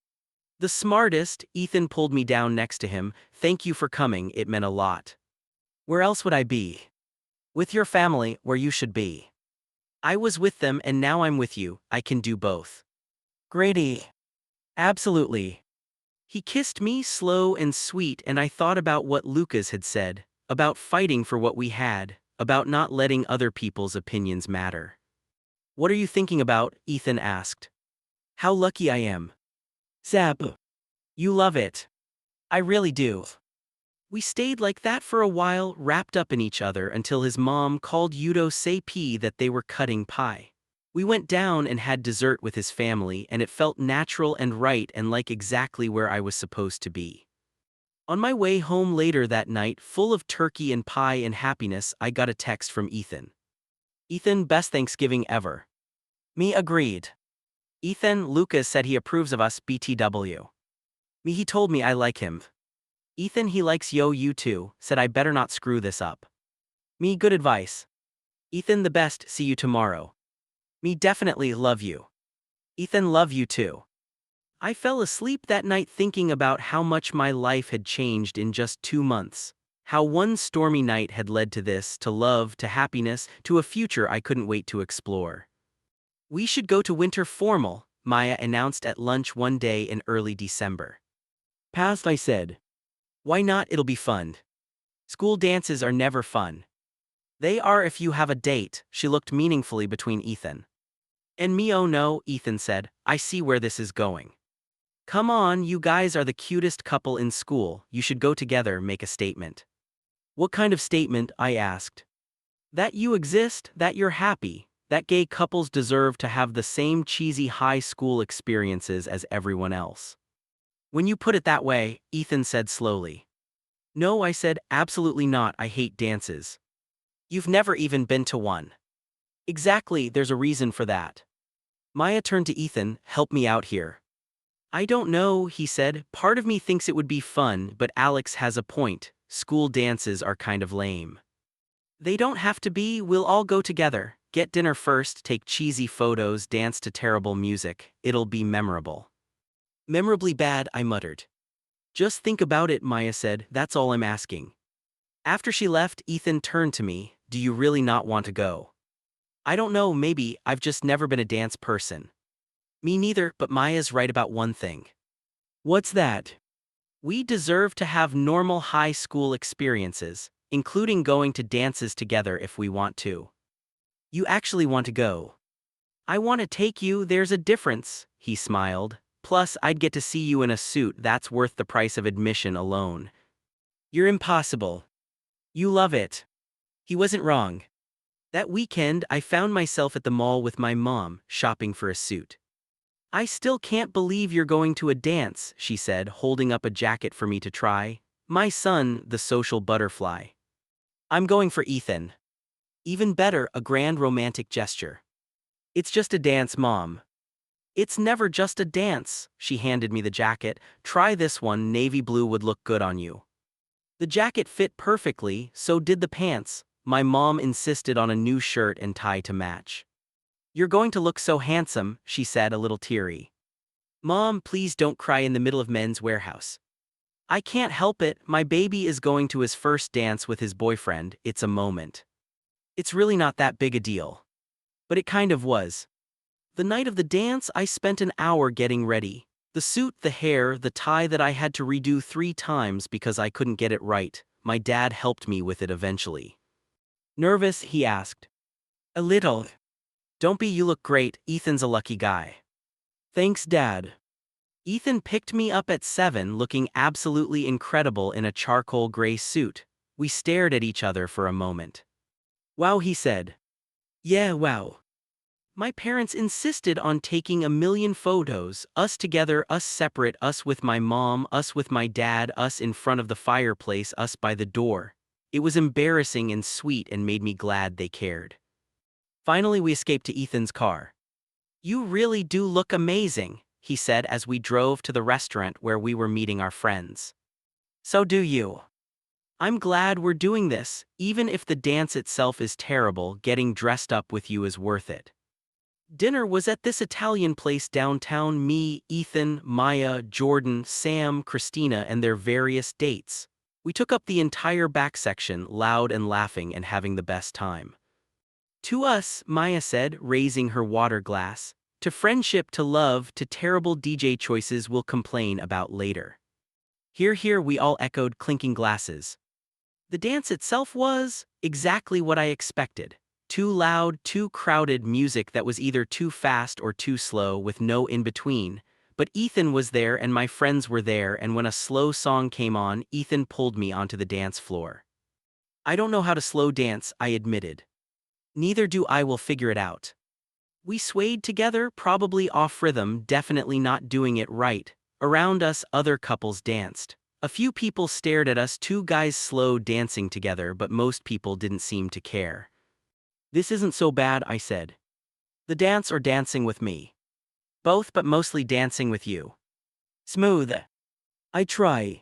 The smartest. Ethan pulled me down next to him. Thank you for coming, it meant a lot. Where else would I be? With your family, where you should be. I was with them and now I'm with you, I can do both. Grady. Absolutely. He kissed me, slow and sweet, and I thought about what Lucas had said, about fighting for what we had, about not letting other people's opinions matter. What are you thinking about? Ethan asked. How lucky I am. Zap. You love it. I really do. We stayed like that for a while, wrapped up in each other until his mom called Yudo Seipi that they were cutting pie. We went down and had dessert with his family, and it felt natural and right and like exactly where I was supposed to be. On my way home later that night, full of turkey and pie and happiness, I got a text from Ethan. Ethan, best Thanksgiving ever. Me agreed. Ethan, Lucas said he approves of us BTW. Me, he told me I like him. Ethan, he likes you too, said I better not screw this up. Me, good advice. Ethan, the best, see you tomorrow. Me, definitely love you. Ethan, love you too. I fell asleep that night thinking about how much my life had changed in just 2 months. How one stormy night had led to this, to love, to happiness, to a future I couldn't wait to explore. We should go to winter formal, Maya announced at lunch one day in early December. Past, I said. Why not? It'll be fun. School dances are never fun. They are if you have a date. She looked meaningfully between Ethan and me. Oh no, Ethan said, I see where this is going. Come on, you guys are the cutest couple in school, you should go together, make a statement. What kind of statement? I asked. That you exist, that you're happy, that gay couples deserve to have the same cheesy high school experiences as everyone else. When you put it that way, Ethan said slowly. No, I said, absolutely not, I hate dances. You've never even been to one. Exactly, there's a reason for that. Maya turned to Ethan, help me out here. I don't know, he said, part of me thinks it would be fun, but Alex has a point, school dances are kind of lame. They don't have to be, we'll all go together, get dinner first, take cheesy photos, dance to terrible music, it'll be memorable. Memorably bad, I muttered. Just think about it, Maya said, that's all I'm asking. After she left, Ethan turned to me, do you really not want to go? I don't know, maybe, I've just never been a dance person. Me neither, but Maya's right about one thing. What's that? We deserve to have normal high school experiences, including going to dances together if we want to. You actually want to go? I want to take you, there's a difference, he smiled. Plus, I'd get to see you in a suit, that's worth the price of admission alone. You're impossible. You love it. He wasn't wrong. That weekend, I found myself at the mall with my mom, shopping for a suit. I still can't believe you're going to a dance, she said, holding up a jacket for me to try. My son, the social butterfly. I'm going for Ethan. Even better, a grand romantic gesture. It's just a dance, Mom. It's never just a dance, she handed me the jacket. Try this one, navy blue would look good on you. The jacket fit perfectly, so did the pants. My mom insisted on a new shirt and tie to match. You're going to look so handsome, she said, a little teary. Mom, please don't cry in the middle of Men's Warehouse. I can't help it, my baby is going to his first dance with his boyfriend, it's a moment. It's really not that big a deal. But it kind of was. The night of the dance, I spent an hour getting ready. The suit, the hair, the tie that I had to redo 3 times because I couldn't get it right. My dad helped me with it eventually. Nervous, he asked. A little. Don't be, you look great, Ethan's a lucky guy. Thanks, Dad. Ethan picked me up at 7 looking absolutely incredible in a charcoal gray suit. We stared at each other for a moment. Wow, he said. Yeah, wow. My parents insisted on taking a million photos, us together, us separate, us with my mom, us with my dad, us in front of the fireplace, us by the door. It was embarrassing and sweet and made me glad they cared. Finally, we escaped to Ethan's car. You really do look amazing, he said as we drove to the restaurant where we were meeting our friends. So do you. I'm glad we're doing this, even if the dance itself is terrible, getting dressed up with you is worth it. Dinner was at this Italian place downtown. Me, Ethan, Maya, Jordan, Sam, Christina, and their various dates. We took up the entire back section, loud and laughing and having the best time. To us, Maya said, raising her water glass. To friendship, to love, to terrible DJ choices we'll complain about later. Hear, hear, we all echoed, clinking glasses. The dance itself was exactly what I expected. Too loud, too crowded music that was either too fast or too slow with no in-between. But Ethan was there and my friends were there, and when a slow song came on, Ethan pulled me onto the dance floor. I don't know how to slow dance, I admitted. Neither do I, will figure it out. We swayed together, probably off rhythm, definitely not doing it right. Around us, other couples danced. A few people stared at us, two guys slow dancing together, but most people didn't seem to care. This isn't so bad, I said. The dance or dancing with me? Both, but mostly dancing with you. Smooth. I try.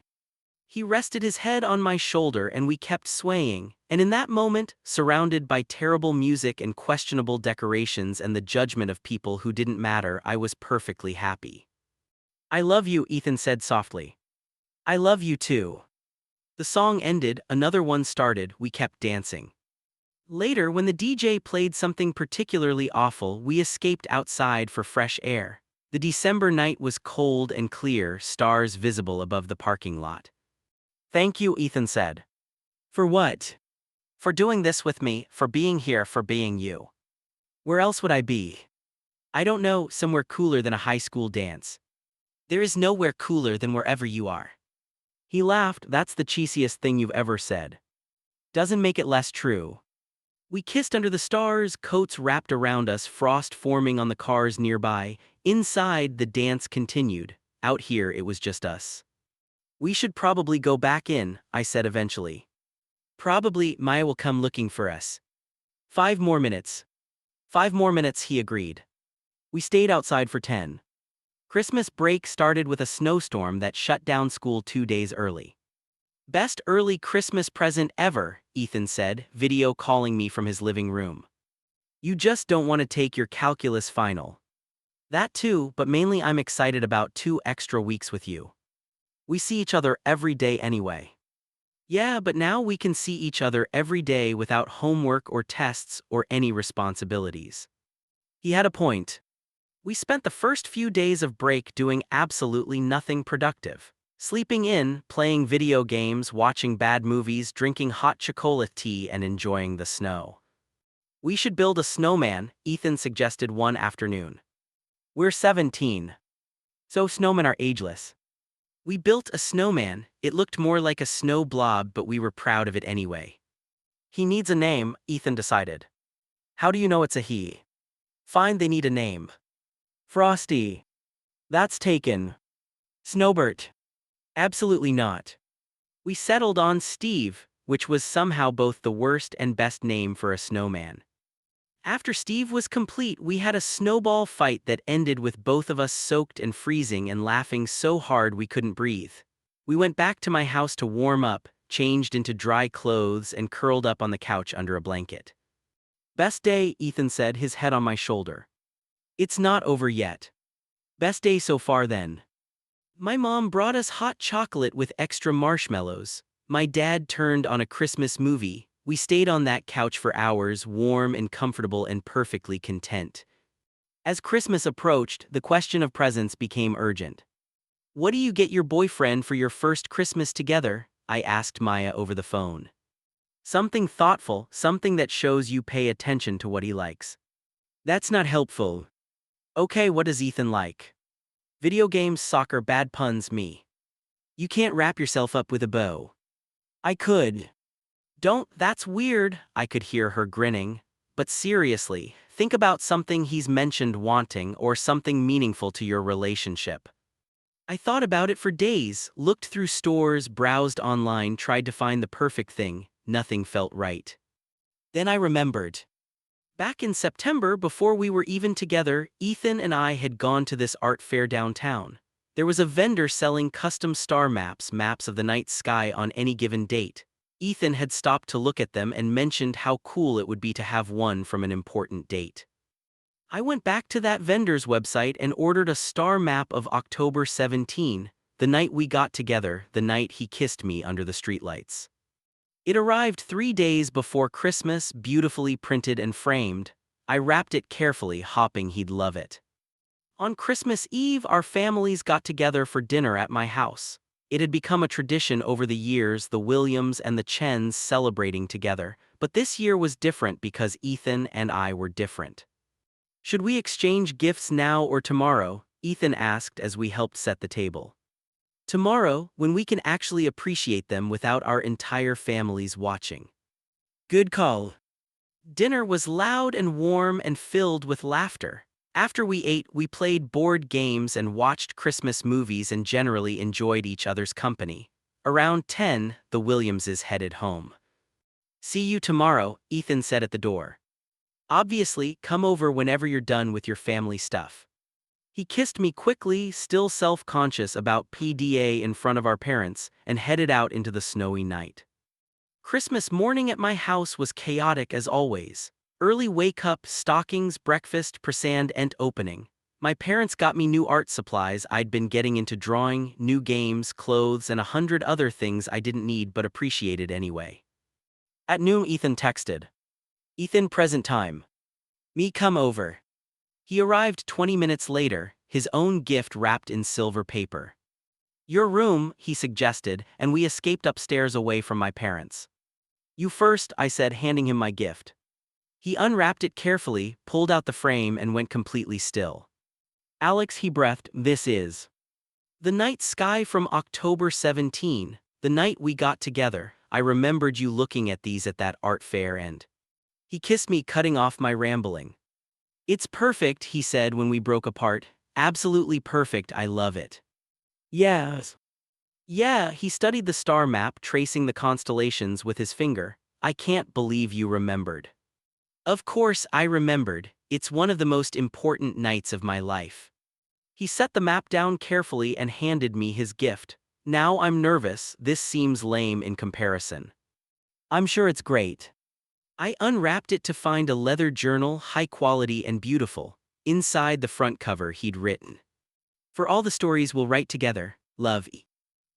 He rested his head on my shoulder and we kept swaying, and in that moment, surrounded by terrible music and questionable decorations and the judgment of people who didn't matter, I was perfectly happy. I love you, Ethan said softly. I love you too. The song ended, another one started, we kept dancing. Later, when the DJ played something particularly awful, we escaped outside for fresh air. The December night was cold and clear, stars visible above the parking lot. Thank you, Ethan said. For what? For doing this with me, for being here, for being you. Where else would I be? I don't know, somewhere cooler than a high school dance. There is nowhere cooler than wherever you are. He laughed. That's the cheesiest thing you've ever said. Doesn't make it less true. We kissed under the stars, coats wrapped around us, frost forming on the cars nearby. Inside, the dance continued. Out here, it was just us. We should probably go back in, I said eventually. Probably, Maya will come looking for us. 5 more minutes. 5 more minutes, he agreed. We stayed outside for 10. Christmas break started with a snowstorm that shut down school 2 days early. Best early Christmas present ever, Ethan said, video calling me from his living room. You just don't want to take your calculus final. That too, but mainly I'm excited about 2 extra weeks with you. We see each other every day anyway. Yeah, but now we can see each other every day without homework or tests or any responsibilities. He had a point. We spent the first few days of break doing absolutely nothing productive. Sleeping in, playing video games, watching bad movies, drinking hot chocolate tea, and enjoying the snow. We should build a snowman, Ethan suggested one afternoon. We're 17. So snowmen are ageless. We built a snowman. It looked more like a snow blob, but we were proud of it anyway. He needs a name, Ethan decided. How do you know it's a he? Fine, they need a name. Frosty. That's taken. Snowbert. Absolutely not. We settled on Steve, which was somehow both the worst and best name for a snowman. After Steve was complete, we had a snowball fight that ended with both of us soaked and freezing and laughing so hard we couldn't breathe. We went back to my house to warm up, changed into dry clothes, and curled up on the couch under a blanket. Best day, Ethan said, his head on my shoulder. It's not over yet. Best day so far then. My mom brought us hot chocolate with extra marshmallows. My dad turned on a Christmas movie. We stayed on that couch for hours, warm and comfortable and perfectly content. As Christmas approached, the question of presents became urgent. What do you get your boyfriend for your first Christmas together? I asked Maya over the phone. Something thoughtful, something that shows you pay attention to what he likes. That's not helpful. Okay, what does Ethan like? Video games, soccer, bad puns, me. You can't wrap yourself up with a bow. I could. Don't, that's weird, I could hear her grinning. But seriously, think about something he's mentioned wanting or something meaningful to your relationship. I thought about it for days, looked through stores, browsed online, tried to find the perfect thing. Nothing felt right. Then I remembered. Back in September, before we were even together, Ethan and I had gone to this art fair downtown. There was a vendor selling custom star maps, maps of the night sky on any given date. Ethan had stopped to look at them and mentioned how cool it would be to have one from an important date. I went back to that vendor's website and ordered a star map of October 17, the night we got together, the night he kissed me under the streetlights. It arrived 3 days before Christmas, beautifully printed and framed. I wrapped it carefully, hoping he'd love it. On Christmas Eve, our families got together for dinner at my house. It had become a tradition over the years, the Williams and the Chens celebrating together, but this year was different because Ethan and I were different. "Should we exchange gifts now or tomorrow?" Ethan asked as we helped set the table. "Tomorrow, when we can actually appreciate them without our entire families watching." "Good call." Dinner was loud and warm and filled with laughter. After we ate, we played board games and watched Christmas movies and generally enjoyed each other's company. Around 10, the Williamses headed home. "See you tomorrow," Ethan said at the door. "Obviously, come over whenever you're done with your family stuff." He kissed me quickly, still self-conscious about PDA in front of our parents, and headed out into the snowy night. Christmas morning at my house was chaotic as always. Early wake-up, stockings, breakfast, present and opening. My parents got me new art supplies. I'd been getting into drawing, new games, clothes, and 100 other things I didn't need but appreciated anyway. At noon, Ethan texted. "Ethan, present time. Me come over." He arrived 20 minutes later, his own gift wrapped in silver paper. "Your room," he suggested, and we escaped upstairs away from my parents. "You first," I said, handing him my gift. He unwrapped it carefully, pulled out the frame, and went completely still. "Alex," he breathed, "this is the night sky from October 17, the night we got together. I remembered you looking at these at that art fair and..." He kissed me, cutting off my rambling. "It's perfect," he said when we broke apart. "Absolutely perfect, I love it." "Yes." "Yeah," he studied the star map, tracing the constellations with his finger. "I can't believe you remembered." Of course I remembered. It's one of the most important nights of my life. He set the map down carefully and handed me his gift. "Now I'm nervous, this seems lame in comparison." "I'm sure it's great." I unwrapped it to find a leather journal, high quality and beautiful. Inside the front cover he'd written, "For all the stories we'll write together, love E."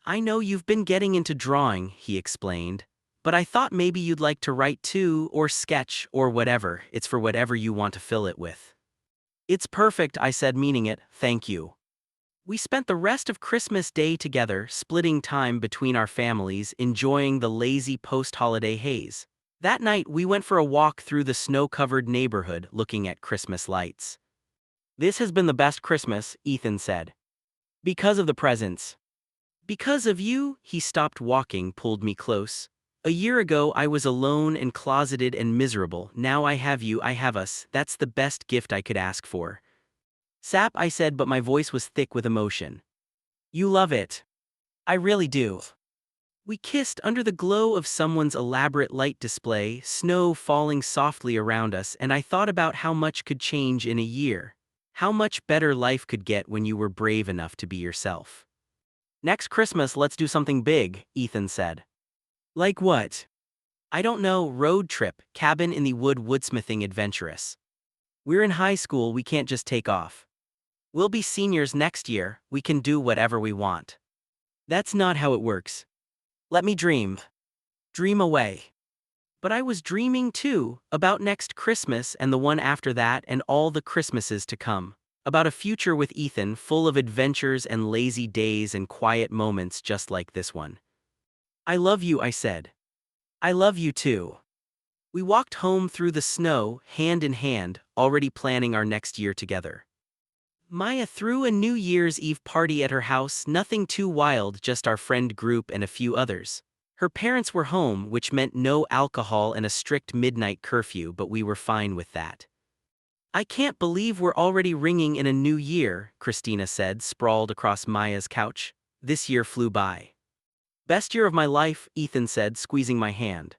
"I know you've been getting into drawing," he explained, "but I thought maybe you'd like to write too, or sketch, or whatever. It's for whatever you want to fill it with." "It's perfect," I said, meaning it, "thank you." We spent the rest of Christmas Day together, splitting time between our families, enjoying the lazy post-holiday haze. That night, we went for a walk through the snow-covered neighborhood, looking at Christmas lights. "This has been the best Christmas," Ethan said. "Because of the presents." "Because of you." He stopped walking, pulled me close. "A year ago I was alone and closeted and miserable. Now I have you, I have us. That's the best gift I could ask for." "Sap," I said, but my voice was thick with emotion. "You love it." "I really do." We kissed under the glow of someone's elaborate light display, snow falling softly around us, and I thought about how much could change in a year. How much better life could get when you were brave enough to be yourself. "Next Christmas, let's do something big," Ethan said. "Like what?" "I don't know, road trip, cabin in the woodsmithing adventurous. We're in high school, we can't just take off. We'll be seniors next year, we can do whatever we want." "That's not how it works." "Let me dream." "Dream away." But I was dreaming too, about next Christmas and the one after that and all the Christmases to come. About a future with Ethan full of adventures and lazy days and quiet moments just like this one. "I love you," I said. "I love you too." We walked home through the snow, hand in hand, already planning our next year together. Maya threw a New Year's Eve party at her house, nothing too wild, just our friend group and a few others. Her parents were home, which meant no alcohol and a strict midnight curfew, but we were fine with that. "I can't believe we're already ringing in a new year," Christina said, sprawled across Maya's couch. "This year flew by." "Best year of my life," Ethan said, squeezing my hand.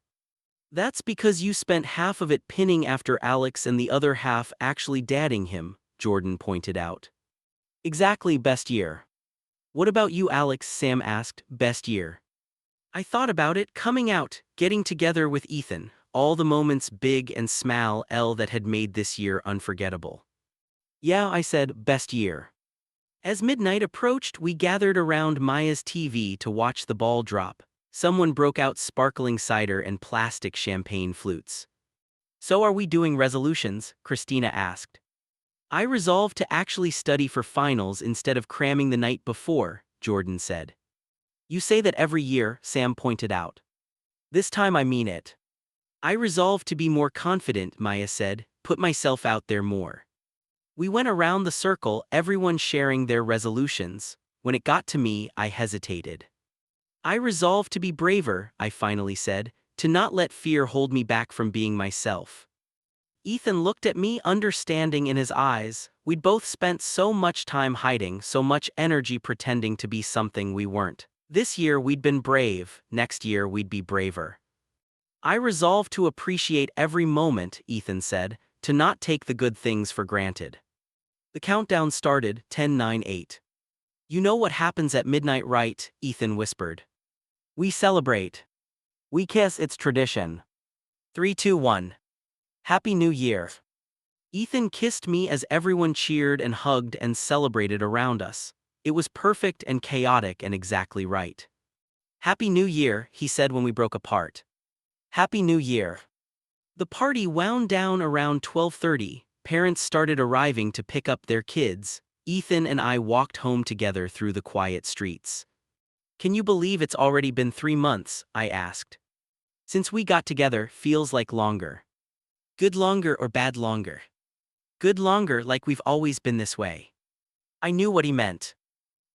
"That's because you spent half of it pinning after Alex and the other half actually dadding him," Jordan pointed out. "Exactly, best year." "What about you, Alex?" Sam asked. "Best year." I thought about it, coming out, getting together with Ethan, all the moments big and small that had made this year unforgettable. "Yeah," I said, "best year." As midnight approached, we gathered around Maya's TV to watch the ball drop. Someone broke out sparkling cider and plastic champagne flutes. "So are we doing resolutions?" Christina asked. "I resolved to actually study for finals instead of cramming the night before," Jordan said. You say that every year, Sam pointed out. This time I mean it. I resolved to be more confident, Maya said, put myself out there more. We went around the circle, everyone sharing their resolutions. When it got to me, I hesitated. I resolved to be braver, I finally said, to not let fear hold me back from being myself. Ethan looked at me, understanding in his eyes. We'd both spent so much time hiding, so much energy pretending to be something we weren't. This year we'd been brave, next year we'd be braver. I resolved to appreciate every moment, Ethan said, to not take the good things for granted. The countdown started, 10, 9, 8. You know what happens at midnight, right? Ethan whispered. We celebrate. We kiss, it's tradition. 3, 2, 1. Happy New Year. Ethan kissed me as everyone cheered and hugged and celebrated around us. It was perfect and chaotic and exactly right. Happy New Year, he said when we broke apart. Happy New Year. The party wound down around 12:30. Parents started arriving to pick up their kids. Ethan and I walked home together through the quiet streets. Can you believe it's already been 3 months? I asked. Since we got together, feels like longer. Good longer or bad longer? Good longer, like we've always been this way. I knew what he meant.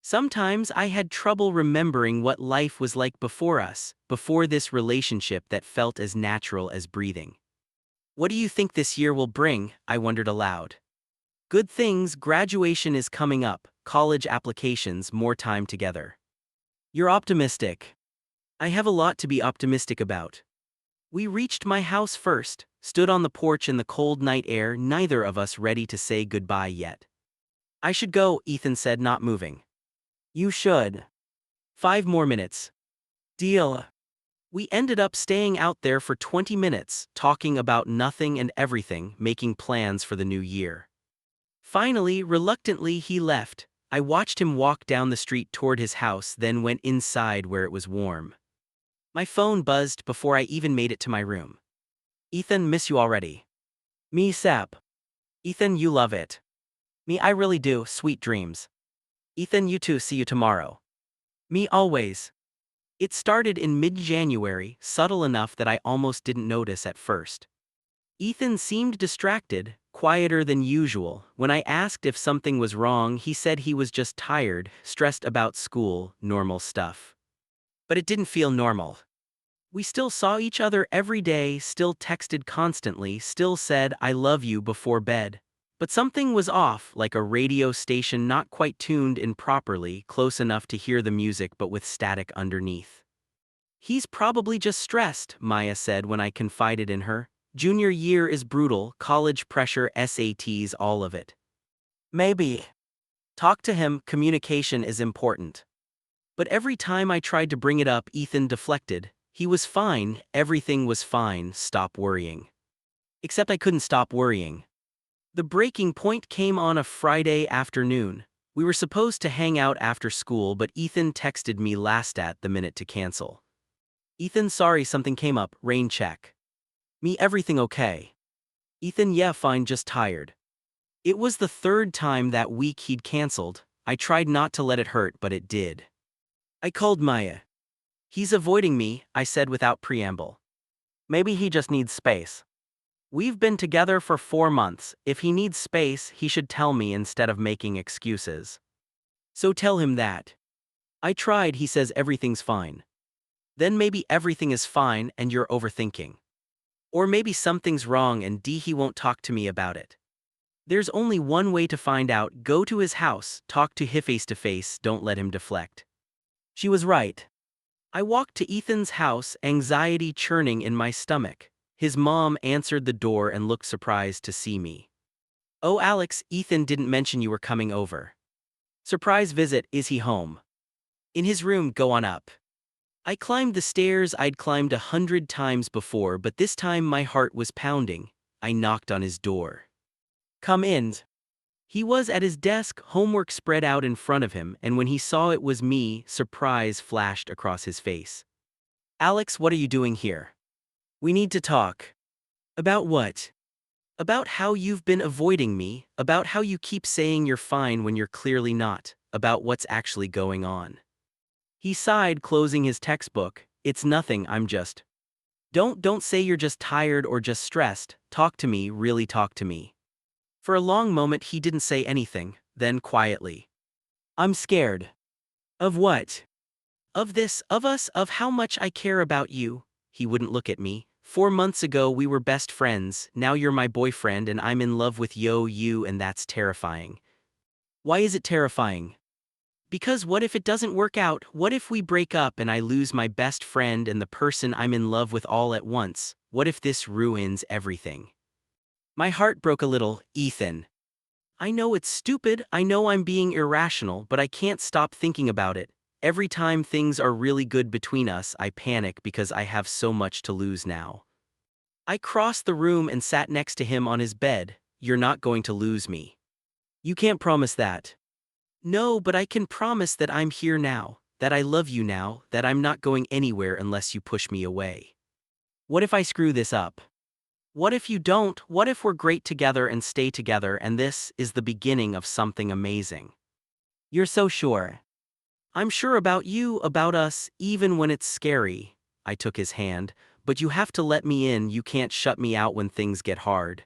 Sometimes I had trouble remembering what life was like before us, before this relationship that felt as natural as breathing. What do you think this year will bring? I wondered aloud. Good things, graduation is coming up, college applications, more time together. You're optimistic. I have a lot to be optimistic about. We reached my house first, stood on the porch in the cold night air, neither of us ready to say goodbye yet. I should go, Ethan said, not moving. You should. 5 more minutes. Deal. We ended up staying out there for 20 minutes, talking about nothing and everything, making plans for the new year. Finally, reluctantly, he left. I watched him walk down the street toward his house, then went inside where it was warm. My phone buzzed before I even made it to my room. Ethan, miss you already. Me, Sap. Ethan, you love it. Me, I really do, sweet dreams. Ethan, you too, see you tomorrow. Me, always. It started in mid-January, subtle enough that I almost didn't notice at first. Ethan seemed distracted, quieter than usual. When I asked if something was wrong, he said he was just tired, stressed about school, normal stuff. But it didn't feel normal. We still saw each other every day, still texted constantly, still said I love you before bed. But something was off, like a radio station not quite tuned in properly, close enough to hear the music but with static underneath. He's probably just stressed, Maya said when I confided in her. Junior year is brutal, college pressure, SATs, all of it. Maybe. Talk to him, communication is important. But every time I tried to bring it up, Ethan deflected. He was fine, everything was fine, stop worrying. Except I couldn't stop worrying. The breaking point came on a Friday afternoon. We were supposed to hang out after school, but Ethan texted me last at the minute to cancel. Ethan, sorry, something came up, rain check. Me, everything okay? Ethan, yeah, fine, just tired. It was the 3rd time that week he'd canceled. I tried not to let it hurt, but it did. I called Maya. He's avoiding me, I said without preamble. Maybe he just needs space. We've been together for 4 months. If he needs space, he should tell me instead of making excuses. So tell him that. I tried, he says everything's fine. Then maybe everything is fine and you're overthinking. Or maybe something's wrong and he won't talk to me about it. There's only one way to find out, go to his house, talk to him face to face, don't let him deflect. She was right. I walked to Ethan's house, anxiety churning in my stomach. His mom answered the door and looked surprised to see me. Oh, Alex, Ethan didn't mention you were coming over. Surprise visit, is he home? In his room, go on up. I climbed the stairs I'd climbed 100 times before, but this time my heart was pounding. I knocked on his door. Come in. He was at his desk, homework spread out in front of him, and when he saw it was me, surprise flashed across his face. Alex, what are you doing here? We need to talk. About what? About how you've been avoiding me, about how you keep saying you're fine when you're clearly not, about what's actually going on. He sighed, closing his textbook. It's nothing, I'm just. Don't say you're just tired or just stressed. Talk to me, really talk to me. For a long moment he didn't say anything, then quietly. I'm scared. Of what? Of this, of us, of how much I care about you. He wouldn't look at me. 4 months ago we were best friends, now you're my boyfriend and I'm in love with you and that's terrifying. Why is it terrifying? Because what if it doesn't work out? What if we break up and I lose my best friend and the person I'm in love with all at once? What if this ruins everything? My heart broke a little, Ethan. I know it's stupid, I know I'm being irrational, but I can't stop thinking about it. Every time things are really good between us, I panic because I have so much to lose now. I crossed the room and sat next to him on his bed. You're not going to lose me. You can't promise that. No, but I can promise that I'm here now, that I love you now, that I'm not going anywhere unless you push me away. What if I screw this up? What if you don't? What if we're great together and stay together and this is the beginning of something amazing? You're so sure. I'm sure about you, about us, even when it's scary. I took his hand, but you have to let me in, you can't shut me out when things get hard.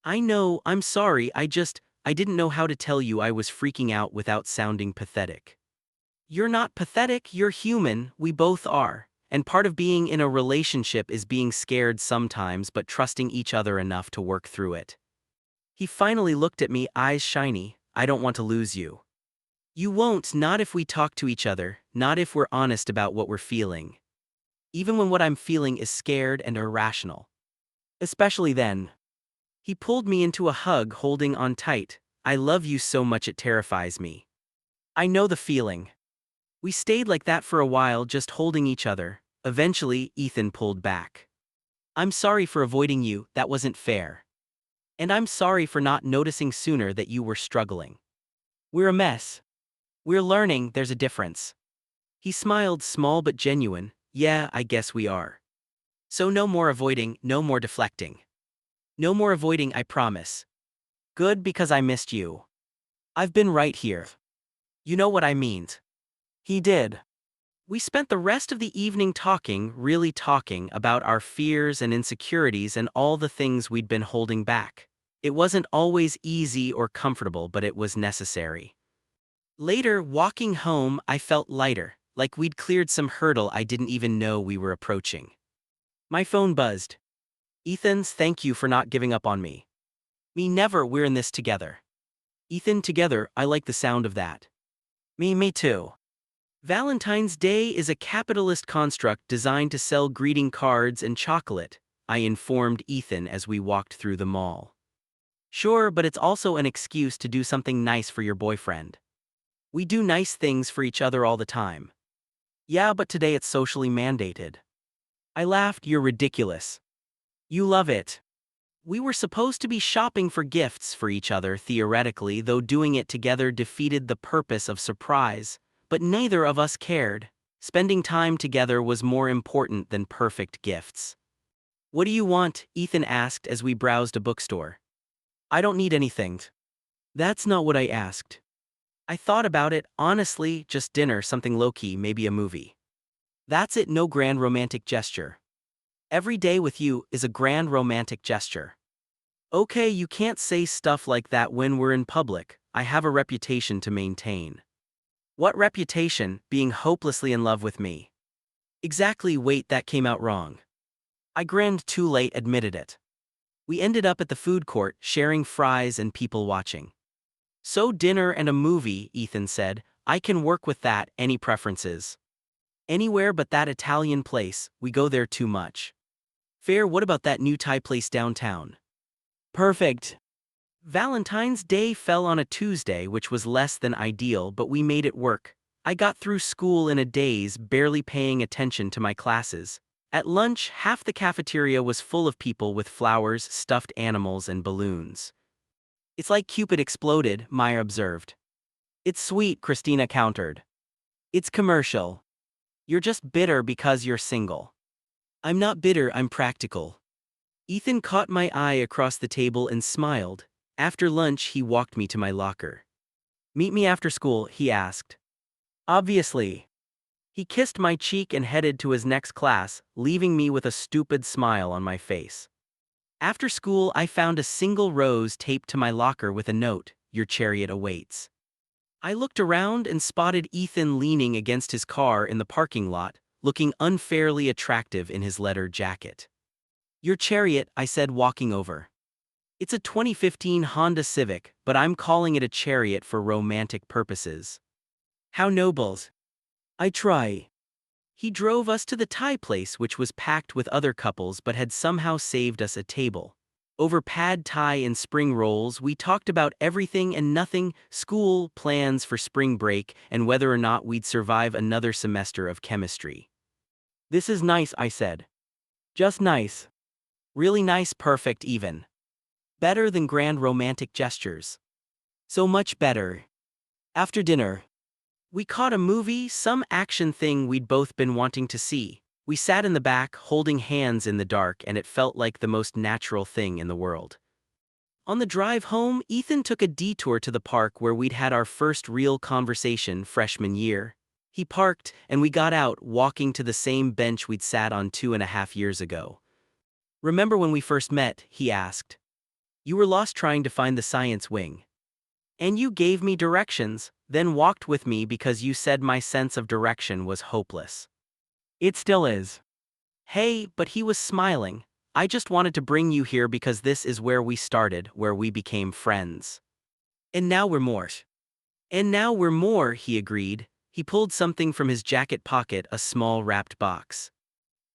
I know, I'm sorry, I didn't know how to tell you I was freaking out without sounding pathetic. You're not pathetic, you're human, we both are. And part of being in a relationship is being scared sometimes but trusting each other enough to work through it. He finally looked at me, eyes shiny. I don't want to lose you. You won't, not if we talk to each other, not if we're honest about what we're feeling. Even when what I'm feeling is scared and irrational. Especially then. He pulled me into a hug, holding on tight. I love you so much it terrifies me. I know the feeling. We stayed like that for a while, just holding each other. Eventually, Ethan pulled back. I'm sorry for avoiding you, that wasn't fair. And I'm sorry for not noticing sooner that you were struggling. We're a mess. We're learning, there's a difference. He smiled, small but genuine. Yeah, I guess we are. So no more avoiding, no more deflecting. No more avoiding, I promise. Good, because I missed you. I've been right here. You know what I mean. He did. We spent the rest of the evening talking, really talking, about our fears and insecurities and all the things we'd been holding back. It wasn't always easy or comfortable, but it was necessary. Later, walking home, I felt lighter, like we'd cleared some hurdle I didn't even know we were approaching. My phone buzzed. Ethan's, thank you for not giving up on me. Me never, we're in this together. Ethan, together, I like the sound of that. Me too. Valentine's Day is a capitalist construct designed to sell greeting cards and chocolate, I informed Ethan as we walked through the mall. Sure, but it's also an excuse to do something nice for your boyfriend. We do nice things for each other all the time. Yeah, but today it's socially mandated. I laughed, you're ridiculous. You love it. We were supposed to be shopping for gifts for each other theoretically, though doing it together defeated the purpose of surprise. But neither of us cared. Spending time together was more important than perfect gifts. What do you want? Ethan asked as we browsed a bookstore. I don't need anything. That's not what I asked. I thought about it, honestly, just dinner, something low-key, maybe a movie. That's it, no grand romantic gesture. Every day with you is a grand romantic gesture. Okay, you can't say stuff like that when we're in public. I have a reputation to maintain. What reputation? Being hopelessly in love with me. Exactly, wait, that came out wrong. I grinned, too late, admitted it. We ended up at the food court, sharing fries and people watching. So dinner and a movie, Ethan said. I can work with that, any preferences? Anywhere but that Italian place, we go there too much. Fair, what about that new Thai place downtown? Perfect. Valentine's Day fell on a Tuesday, which was less than ideal, but we made it work. I got through school in a daze, barely paying attention to my classes. At lunch, half the cafeteria was full of people with flowers, stuffed animals, and balloons. It's like Cupid exploded, Maya observed. It's sweet, Christina countered. It's commercial. You're just bitter because you're single. I'm not bitter, I'm practical. Ethan caught my eye across the table and smiled. After lunch, he walked me to my locker. Meet me after school, he asked. Obviously. He kissed my cheek and headed to his next class, leaving me with a stupid smile on my face. After school, I found a single rose taped to my locker with a note, "Your chariot awaits." I looked around and spotted Ethan leaning against his car in the parking lot, looking unfairly attractive in his leather jacket. "Your chariot," I said, walking over. "It's a 2015 Honda Civic, but I'm calling it a chariot for romantic purposes." "How noble." "I try." He drove us to the Thai place, which was packed with other couples but had somehow saved us a table. Over pad Thai and spring rolls, we talked about everything and nothing: school, plans for spring break, and whether or not we'd survive another semester of chemistry. "This is nice," I said. "Just nice. Really nice, perfect even. Better than grand romantic gestures. So much better." After dinner, we caught a movie, some action thing we'd both been wanting to see. We sat in the back, holding hands in the dark, and it felt like the most natural thing in the world. On the drive home, Ethan took a detour to the park where we'd had our first real conversation freshman year. He parked, and we got out, walking to the same bench we'd sat on 2.5 years ago. "Remember when we first met?" he asked. "You were lost trying to find the science wing. And you gave me directions, then walked with me because you said my sense of direction was hopeless." "It still is." "Hey," but he was smiling. "I just wanted to bring you here because this is where we started, where we became friends. And now we're more." "And now we're more," he agreed. He pulled something from his jacket pocket, a small wrapped box.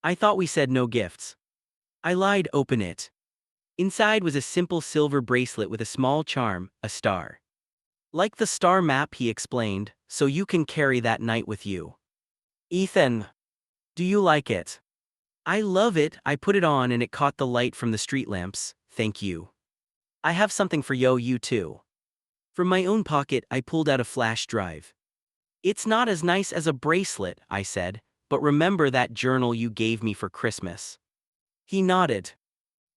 "I thought we said no gifts." I lied. "Open it." Inside was a simple silver bracelet with a small charm, a star. "Like the star map," he explained, "so you can carry that night with you." "Ethan, do you like it?" "I love it." I put it on and it caught the light from the street lamps. "Thank you. I have something for you too." From my own pocket, I pulled out a flash drive. "It's not as nice as a bracelet," I said, "but remember that journal you gave me for Christmas?" He nodded.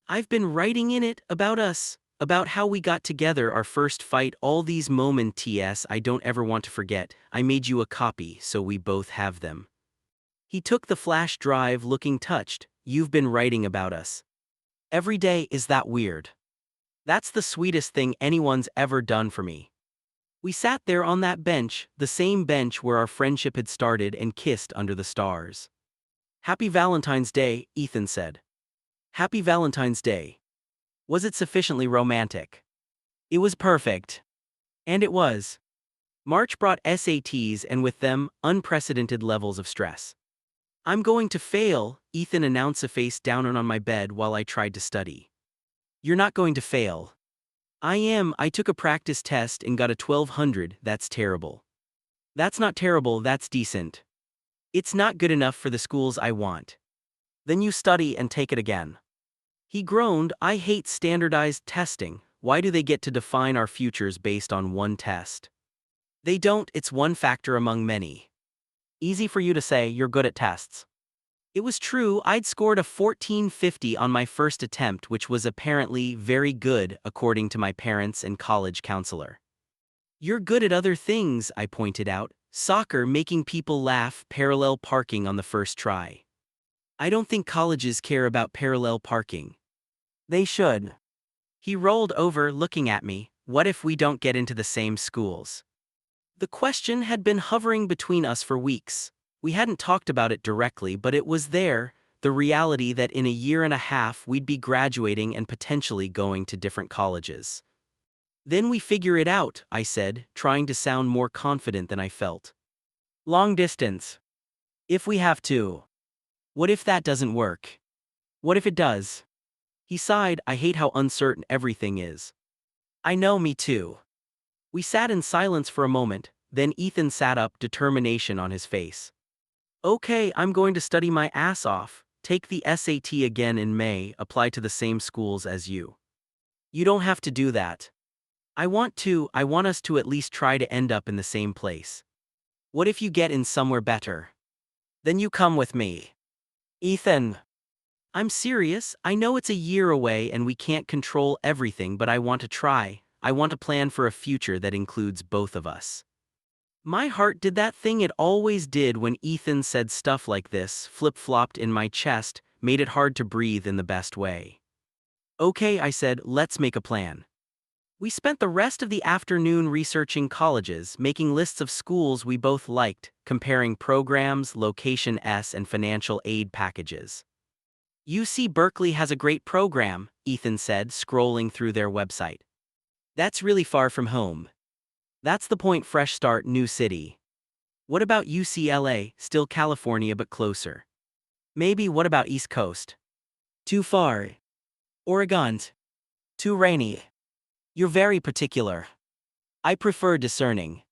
"I've been writing in it about us, about how we got together, our first fight, all these moments I don't ever want to forget. I made you a copy so we both have them." He took the flash drive, looking touched. "You've been writing about us every day. Is that weird?" "That's the sweetest thing anyone's ever done for me." We sat there on that bench, the same bench where our friendship had started, and kissed under the stars. "Happy Valentine's Day," Ethan said. "Happy Valentine's Day." Was it sufficiently romantic? It was perfect. And it was. March brought SATs and with them, unprecedented levels of stress. "I'm going to fail," Ethan announced, face down on my bed while I tried to study. "You're not going to fail." "I am. I took a practice test and got a 1200. That's terrible." "That's not terrible, that's decent. It's not good enough for the schools I want." "Then you study and take it again." He groaned. "I hate standardized testing. Why do they get to define our futures based on one test?" "They don't. It's one factor among many." "Easy for you to say, you're good at tests." It was true. I'd scored a 1450 on my first attempt, which was apparently very good, according to my parents and college counselor. "You're good at other things," I pointed out. "Soccer, making people laugh, parallel parking on the first try." "I don't think colleges care about parallel parking." "They should." He rolled over, looking at me. "What if we don't get into the same schools?" The question had been hovering between us for weeks. We hadn't talked about it directly, but it was there, the reality that in a year and a half we'd be graduating and potentially going to different colleges. "Then we figure it out," I said, trying to sound more confident than I felt. "Long distance. If we have to." "What if that doesn't work?" "What if it does?" He sighed. "I hate how uncertain everything is." "I know, me too." We sat in silence for a moment, then Ethan sat up, determination on his face. "Okay, I'm going to study my ass off, take the SAT again in May, apply to the same schools as you." "You don't have to do that." "I want to. I want us to at least try to end up in the same place." "What if you get in somewhere better?" "Then you come with me." "Ethan." "I'm serious. I know it's a year away and we can't control everything, but I want to try. I want to plan for a future that includes both of us." My heart did that thing it always did when Ethan said stuff like this, flip-flopped in my chest, made it hard to breathe in the best way. Okay, I said, let's make a plan. We spent the rest of the afternoon researching colleges, making lists of schools we both liked, comparing programs, location and financial aid packages. UC Berkeley has a great program, Ethan said, scrolling through their website. That's really far from home. That's the point, fresh start, new city. What about UCLA, still California but closer? Maybe what about East Coast? Too far. Oregon. Too rainy. You're very particular. I prefer discerning.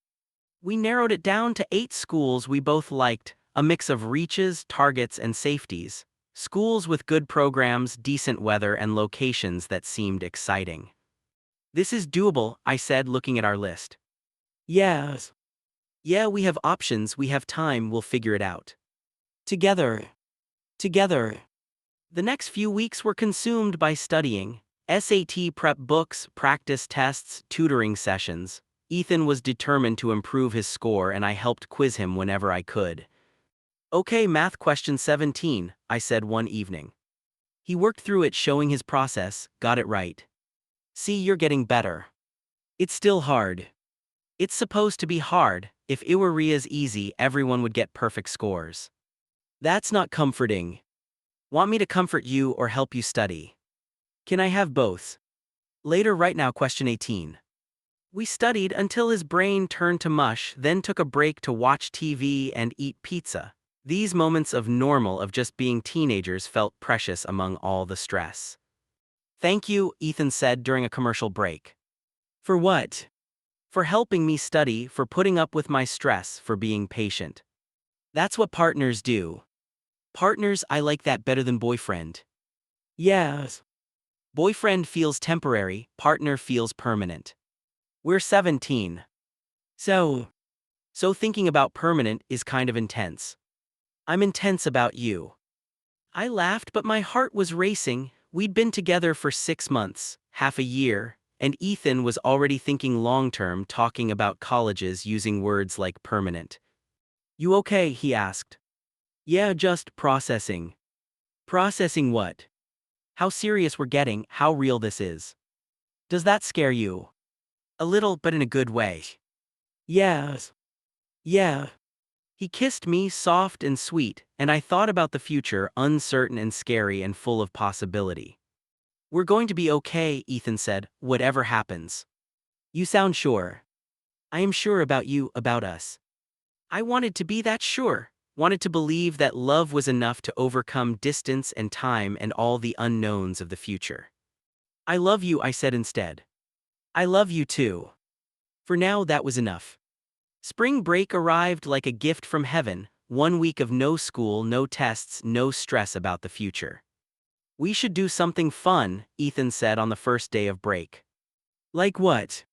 We narrowed it down to 8 schools we both liked, a mix of reaches, targets, and safeties. Schools with good programs, decent weather, and locations that seemed exciting. This is doable, I said, looking at our list. Yes. Yeah, we have options, we have time, we'll figure it out. Together. Together. The next few weeks were consumed by studying. SAT prep books, practice tests, tutoring sessions. Ethan was determined to improve his score and I helped quiz him whenever I could. Okay, math question 17, I said one evening. He worked through it, showing his process, got it right. See, you're getting better. It's still hard. It's supposed to be hard. If it were as easy, everyone would get perfect scores. That's not comforting. Want me to comfort you or help you study? Can I have both? Later, right now, question 18. We studied until his brain turned to mush, then took a break to watch TV and eat pizza. These moments of normal of just being teenagers felt precious among all the stress. Thank you, Ethan said during a commercial break. For what? For helping me study, for putting up with my stress, for being patient. That's what partners do. Partners, I like that better than boyfriend. Yes. Boyfriend feels temporary, partner feels permanent. We're 17. So thinking about permanent is kind of intense. I'm intense about you. I laughed, but my heart was racing. We'd been together for 6 months, half a year, and Ethan was already thinking long-term, talking about colleges using words like permanent. You okay? He asked. Yeah, just processing. Processing what? How serious we're getting, how real this is. Does that scare you? A little, but in a good way. Yes. Yeah. He kissed me, soft and sweet, and I thought about the future, uncertain and scary and full of possibility. We're going to be okay, Ethan said, whatever happens. You sound sure. I am sure about you, about us. I wanted to be that sure, wanted to believe that love was enough to overcome distance and time and all the unknowns of the future. I love you, I said instead. I love you too. For now, that was enough. Spring break arrived like a gift from heaven, 1 week of no school, no tests, no stress about the future. We should do something fun, Ethan said on the first day of break. Like what?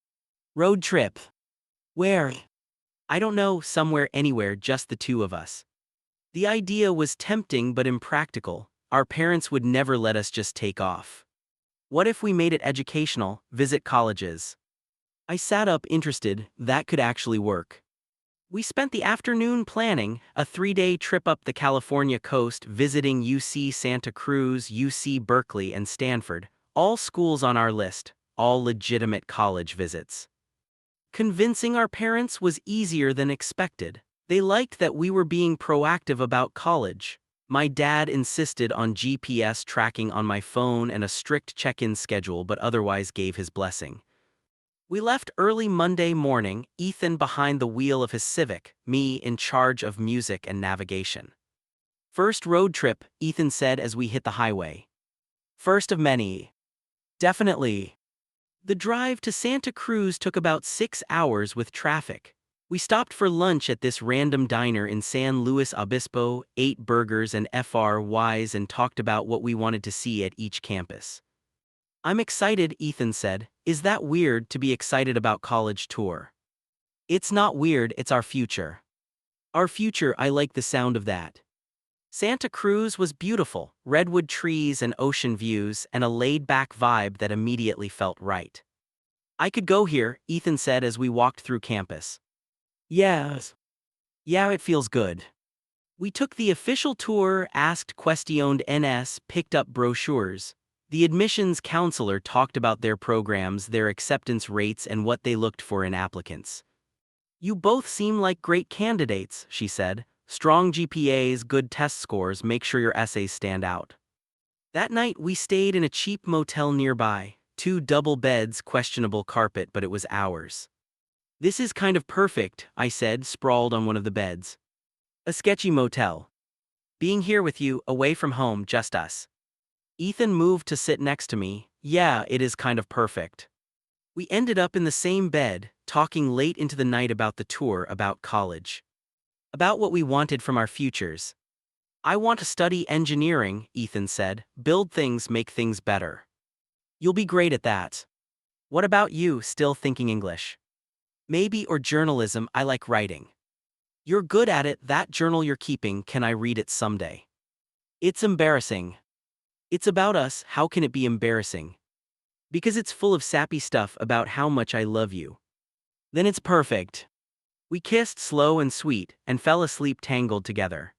Road trip. Where? I don't know, somewhere, anywhere, just the two of us. The idea was tempting but impractical. Our parents would never let us just take off. What if we made it educational, visit colleges? I sat up, interested. That could actually work. We spent the afternoon planning a 3-day trip up the California coast, visiting UC Santa Cruz, UC Berkeley, and Stanford, all schools on our list, all legitimate college visits. Convincing our parents was easier than expected. They liked that we were being proactive about college. My dad insisted on GPS tracking on my phone and a strict check-in schedule, but otherwise gave his blessing. We left early Monday morning, Ethan behind the wheel of his Civic, me in charge of music and navigation. First road trip, Ethan said as we hit the highway. First of many. Definitely. The drive to Santa Cruz took about 6 hours with traffic. We stopped for lunch at this random diner in San Luis Obispo, ate burgers and fries and talked about what we wanted to see at each campus. I'm excited, Ethan said. Is that weird to be excited about college tour? It's not weird, it's our future. Our future, I like the sound of that. Santa Cruz was beautiful, redwood trees and ocean views and a laid-back vibe that immediately felt right. I could go here, Ethan said as we walked through campus. Yes. Yeah, it feels good. We took the official tour, asked questioned NS, picked up brochures. The admissions counselor talked about their programs, their acceptance rates, and what they looked for in applicants. You both seem like great candidates, she said. Strong GPAs, good test scores, make sure your essays stand out. That night we stayed in a cheap motel nearby. 2 double beds, questionable carpet, but it was ours. This is kind of perfect, I said, sprawled on one of the beds. A sketchy motel. Being here with you, away from home, just us. Ethan moved to sit next to me. Yeah, it is kind of perfect. We ended up in the same bed, talking late into the night about the tour, about college. About what we wanted from our futures. I want to study engineering, Ethan said. Build things, make things better. You'll be great at that. What about you, still thinking English? Maybe, or journalism, I like writing. You're good at it, that journal you're keeping, can I read it someday? It's embarrassing. It's about us, how can it be embarrassing? Because it's full of sappy stuff about how much I love you. Then it's perfect. We kissed slow and sweet, and fell asleep tangled together.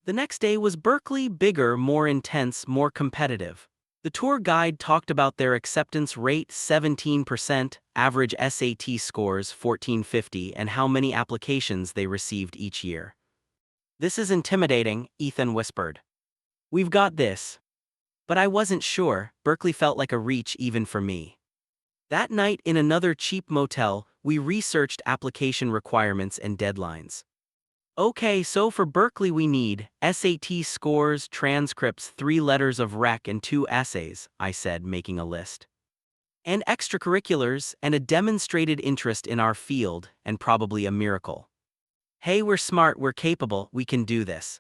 The next day was Berkeley, bigger, more intense, more competitive. The tour guide talked about their acceptance rate 17%, average SAT scores 1450, and how many applications they received each year. This is intimidating, Ethan whispered. We've got this. But I wasn't sure, Berkeley felt like a reach even for me. That night in another cheap motel, we researched application requirements and deadlines. Okay, so for Berkeley we need SAT scores, transcripts, 3 letters of rec and 2 essays, I said, making a list. And extracurriculars, and a demonstrated interest in our field, and probably a miracle. Hey, we're smart, we're capable, we can do this.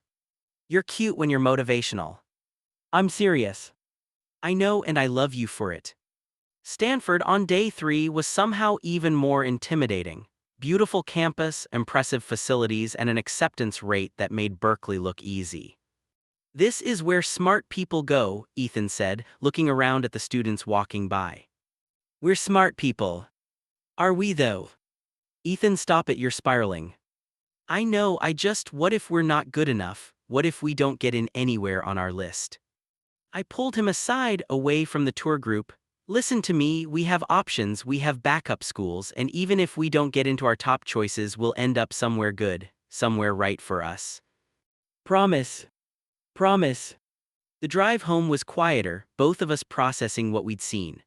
You're cute when you're motivational. I'm serious. I know, and I love you for it. Stanford on day 3 was somehow even more intimidating. Beautiful campus, impressive facilities, and an acceptance rate that made Berkeley look easy. This is where smart people go, Ethan said, looking around at the students walking by. We're smart people. Are we though? Ethan, stop it, you're spiraling. I know, what if we're not good enough? What if we don't get in anywhere on our list? I pulled him aside, away from the tour group. Listen to me, we have options, we have backup schools, and even if we don't get into our top choices, we'll end up somewhere good, somewhere right for us. Promise. Promise. The drive home was quieter, both of us processing what we'd seen.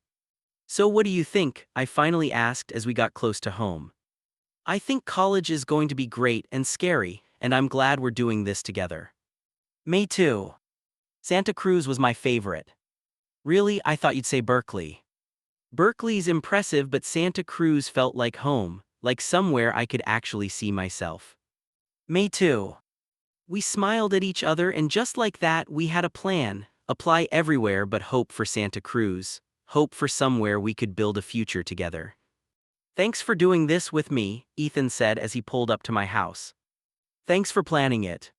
So what do you think? I finally asked as we got close to home. I think college is going to be great and scary, and I'm glad we're doing this together. Me too. Santa Cruz was my favorite. Really, I thought you'd say Berkeley. Berkeley's impressive, but Santa Cruz felt like home, like somewhere I could actually see myself. Me too. We smiled at each other, and just like that, we had a plan. Apply everywhere but hope for Santa Cruz. Hope for somewhere we could build a future together. Thanks for doing this with me, Ethan said as he pulled up to my house. Thanks for planning it.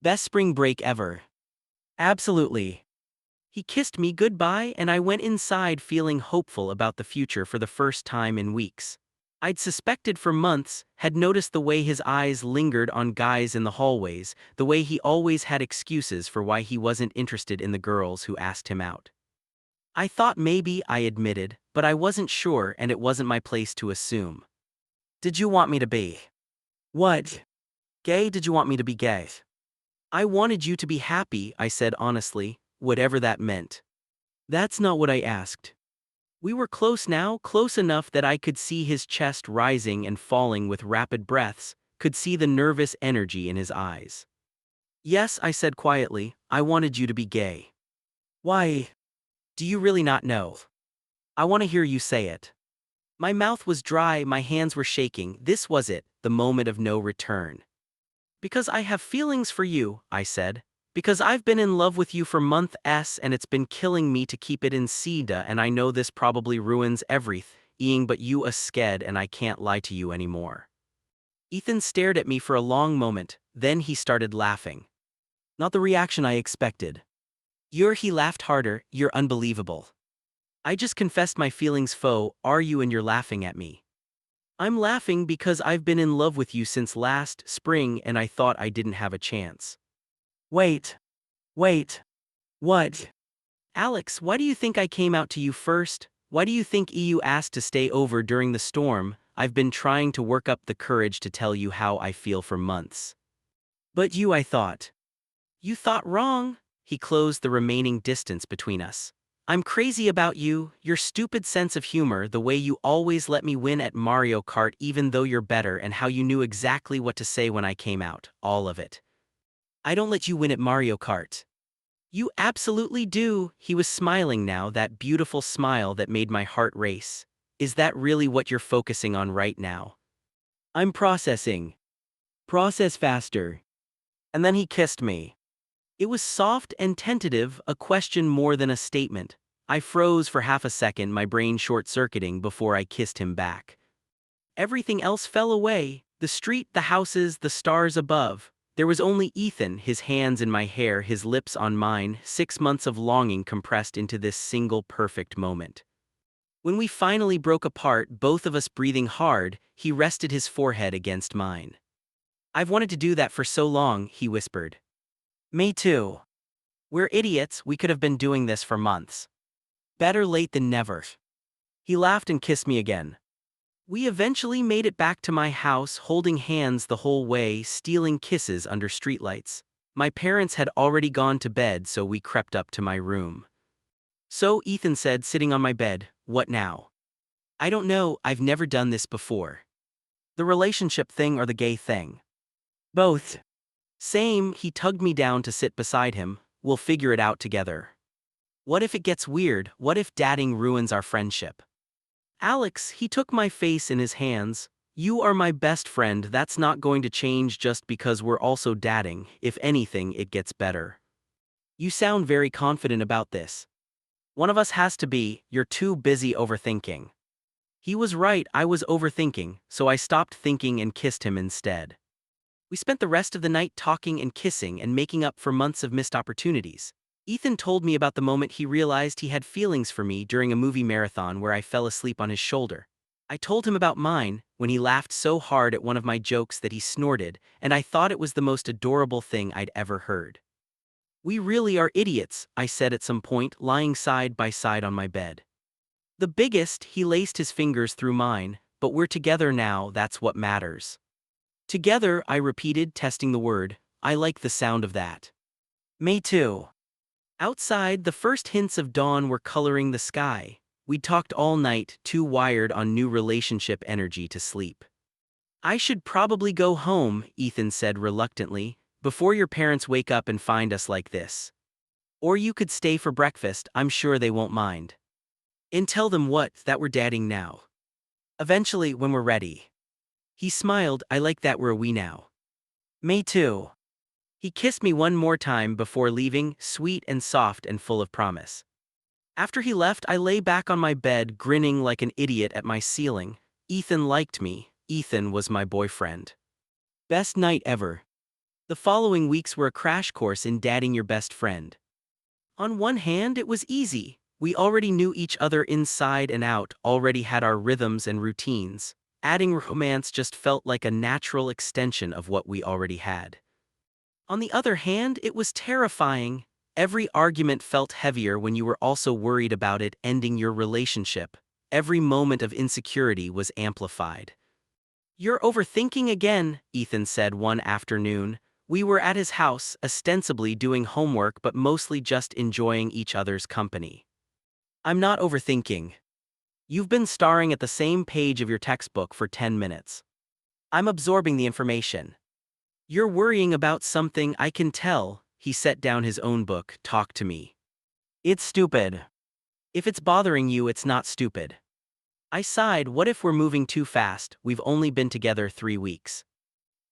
Best spring break ever. Absolutely. He kissed me goodbye, and I went inside feeling hopeful about the future for the first time in weeks. I'd suspected for months, had noticed the way his eyes lingered on guys in the hallways, the way he always had excuses for why he wasn't interested in the girls who asked him out. I thought maybe, I admitted, but I wasn't sure, and it wasn't my place to assume. Did you want me to be? What? Gay? Did you want me to be gay? I wanted you to be happy, I said honestly, whatever that meant. That's not what I asked. We were close now, close enough that I could see his chest rising and falling with rapid breaths, could see the nervous energy in his eyes. Yes, I said quietly, I wanted you to be gay. Why? Do you really not know? I want to hear you say it. My mouth was dry, my hands were shaking. This was it, the moment of no return. Because I have feelings for you, I said. Because I've been in love with you for months and it's been killing me to keep it in Ceda, and I know this probably ruins everything, but you are scared and I can't lie to you anymore. Ethan stared at me for a long moment, then he started laughing. Not the reaction I expected. He laughed harder, you're unbelievable. I just confessed my feelings, are you, and you're laughing at me. I'm laughing because I've been in love with you since last spring and I thought I didn't have a chance. Wait. Wait. What? Alex, why do you think I came out to you first? Why do you think EU asked to stay over during the storm? I've been trying to work up the courage to tell you how I feel for months. But I thought. You thought wrong. He closed the remaining distance between us. I'm crazy about you, your stupid sense of humor, the way you always let me win at Mario Kart even though you're better, and how you knew exactly what to say when I came out, all of it. I don't let you win at Mario Kart. You absolutely do. He was smiling now, that beautiful smile that made my heart race. Is that really what you're focusing on right now? I'm processing. Process faster. And then he kissed me. It was soft and tentative, a question more than a statement. I froze for half a second, my brain short-circuiting before I kissed him back. Everything else fell away, the street, the houses, the stars above. There was only Ethan, his hands in my hair, his lips on mine, 6 months of longing compressed into this single perfect moment. When we finally broke apart, both of us breathing hard, he rested his forehead against mine. I've wanted to do that for so long, he whispered. Me too. We're idiots, we could have been doing this for months. Better late than never. He laughed and kissed me again. We eventually made it back to my house, holding hands the whole way, stealing kisses under streetlights. My parents had already gone to bed, so we crept up to my room. So, Ethan said, sitting on my bed, what now? I don't know, I've never done this before. The relationship thing or the gay thing? Both. Same, he tugged me down to sit beside him. We'll figure it out together. What if it gets weird? What if dating ruins our friendship? Alex, he took my face in his hands. You are my best friend, that's not going to change just because we're also dating. If anything, it gets better. You sound very confident about this. One of us has to be, you're too busy overthinking. He was right, I was overthinking, so I stopped thinking and kissed him instead. We spent the rest of the night talking and kissing and making up for months of missed opportunities. Ethan told me about the moment he realized he had feelings for me during a movie marathon where I fell asleep on his shoulder. I told him about mine, when he laughed so hard at one of my jokes that he snorted, and I thought it was the most adorable thing I'd ever heard. We really are idiots, I said at some point, lying side by side on my bed. The biggest, he laced his fingers through mine, but we're together now, that's what matters. Together, I repeated, testing the word. I like the sound of that. Me too. Outside, the first hints of dawn were coloring the sky. We'd talked all night, too wired on new relationship energy to sleep. I should probably go home, Ethan said reluctantly, before your parents wake up and find us like this. Or you could stay for breakfast, I'm sure they won't mind. And tell them what, that we're dating now. Eventually, when we're ready. He smiled, I like that we're we now. Me too. He kissed me one more time before leaving, sweet and soft and full of promise. After he left, I lay back on my bed, grinning like an idiot at my ceiling. Ethan liked me. Ethan was my boyfriend. Best night ever. The following weeks were a crash course in dating your best friend. On one hand, it was easy. We already knew each other inside and out, already had our rhythms and routines. Adding romance just felt like a natural extension of what we already had. On the other hand, it was terrifying. Every argument felt heavier when you were also worried about it ending your relationship. Every moment of insecurity was amplified. You're overthinking again, Ethan said one afternoon. We were at his house, ostensibly doing homework but mostly just enjoying each other's company. I'm not overthinking. You've been staring at the same page of your textbook for 10 minutes. I'm absorbing the information. You're worrying about something, I can tell. He set down his own book, Talk to Me. It's stupid. If it's bothering you, it's not stupid. I sighed, what if we're moving too fast? We've only been together 3 weeks.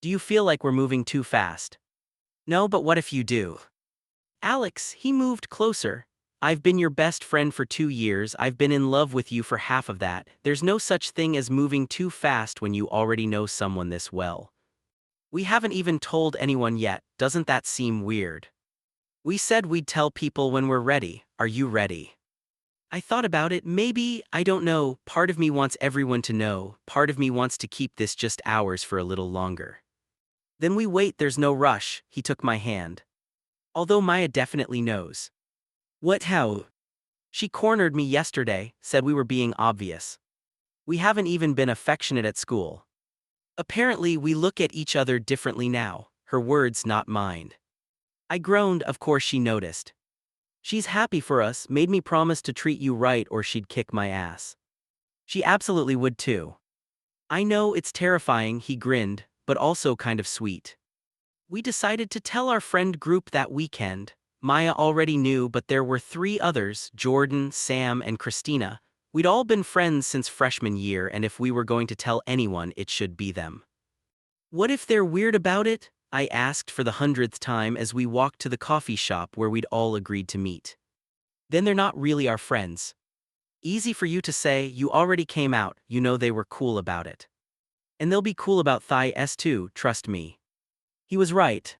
Do you feel like we're moving too fast? No, but what if you do? Alex, he moved closer. I've been your best friend for 2 years, I've been in love with you for half of that. There's no such thing as moving too fast when you already know someone this well. We haven't even told anyone yet, doesn't that seem weird? We said we'd tell people when we're ready, are you ready? I thought about it, maybe, I don't know, part of me wants everyone to know, part of me wants to keep this just ours for a little longer. Then we wait, there's no rush, he took my hand. Although Maya definitely knows. What how? She cornered me yesterday, said we were being obvious. We haven't even been affectionate at school. Apparently we look at each other differently now, her words not mine. I groaned, of course she noticed. She's happy for us, made me promise to treat you right or she'd kick my ass. She absolutely would too. I know it's terrifying, he grinned, but also kind of sweet. We decided to tell our friend group that weekend. Maya already knew, but there were 3 others, Jordan, Sam, and Christina. We'd all been friends since freshman year, and if we were going to tell anyone, it should be them. What if they're weird about it? I asked for the 100th time as we walked to the coffee shop where we'd all agreed to meet. Then they're not really our friends. Easy for you to say, you already came out, you know they were cool about it. And they'll be cool about Thai S too, trust me. He was right.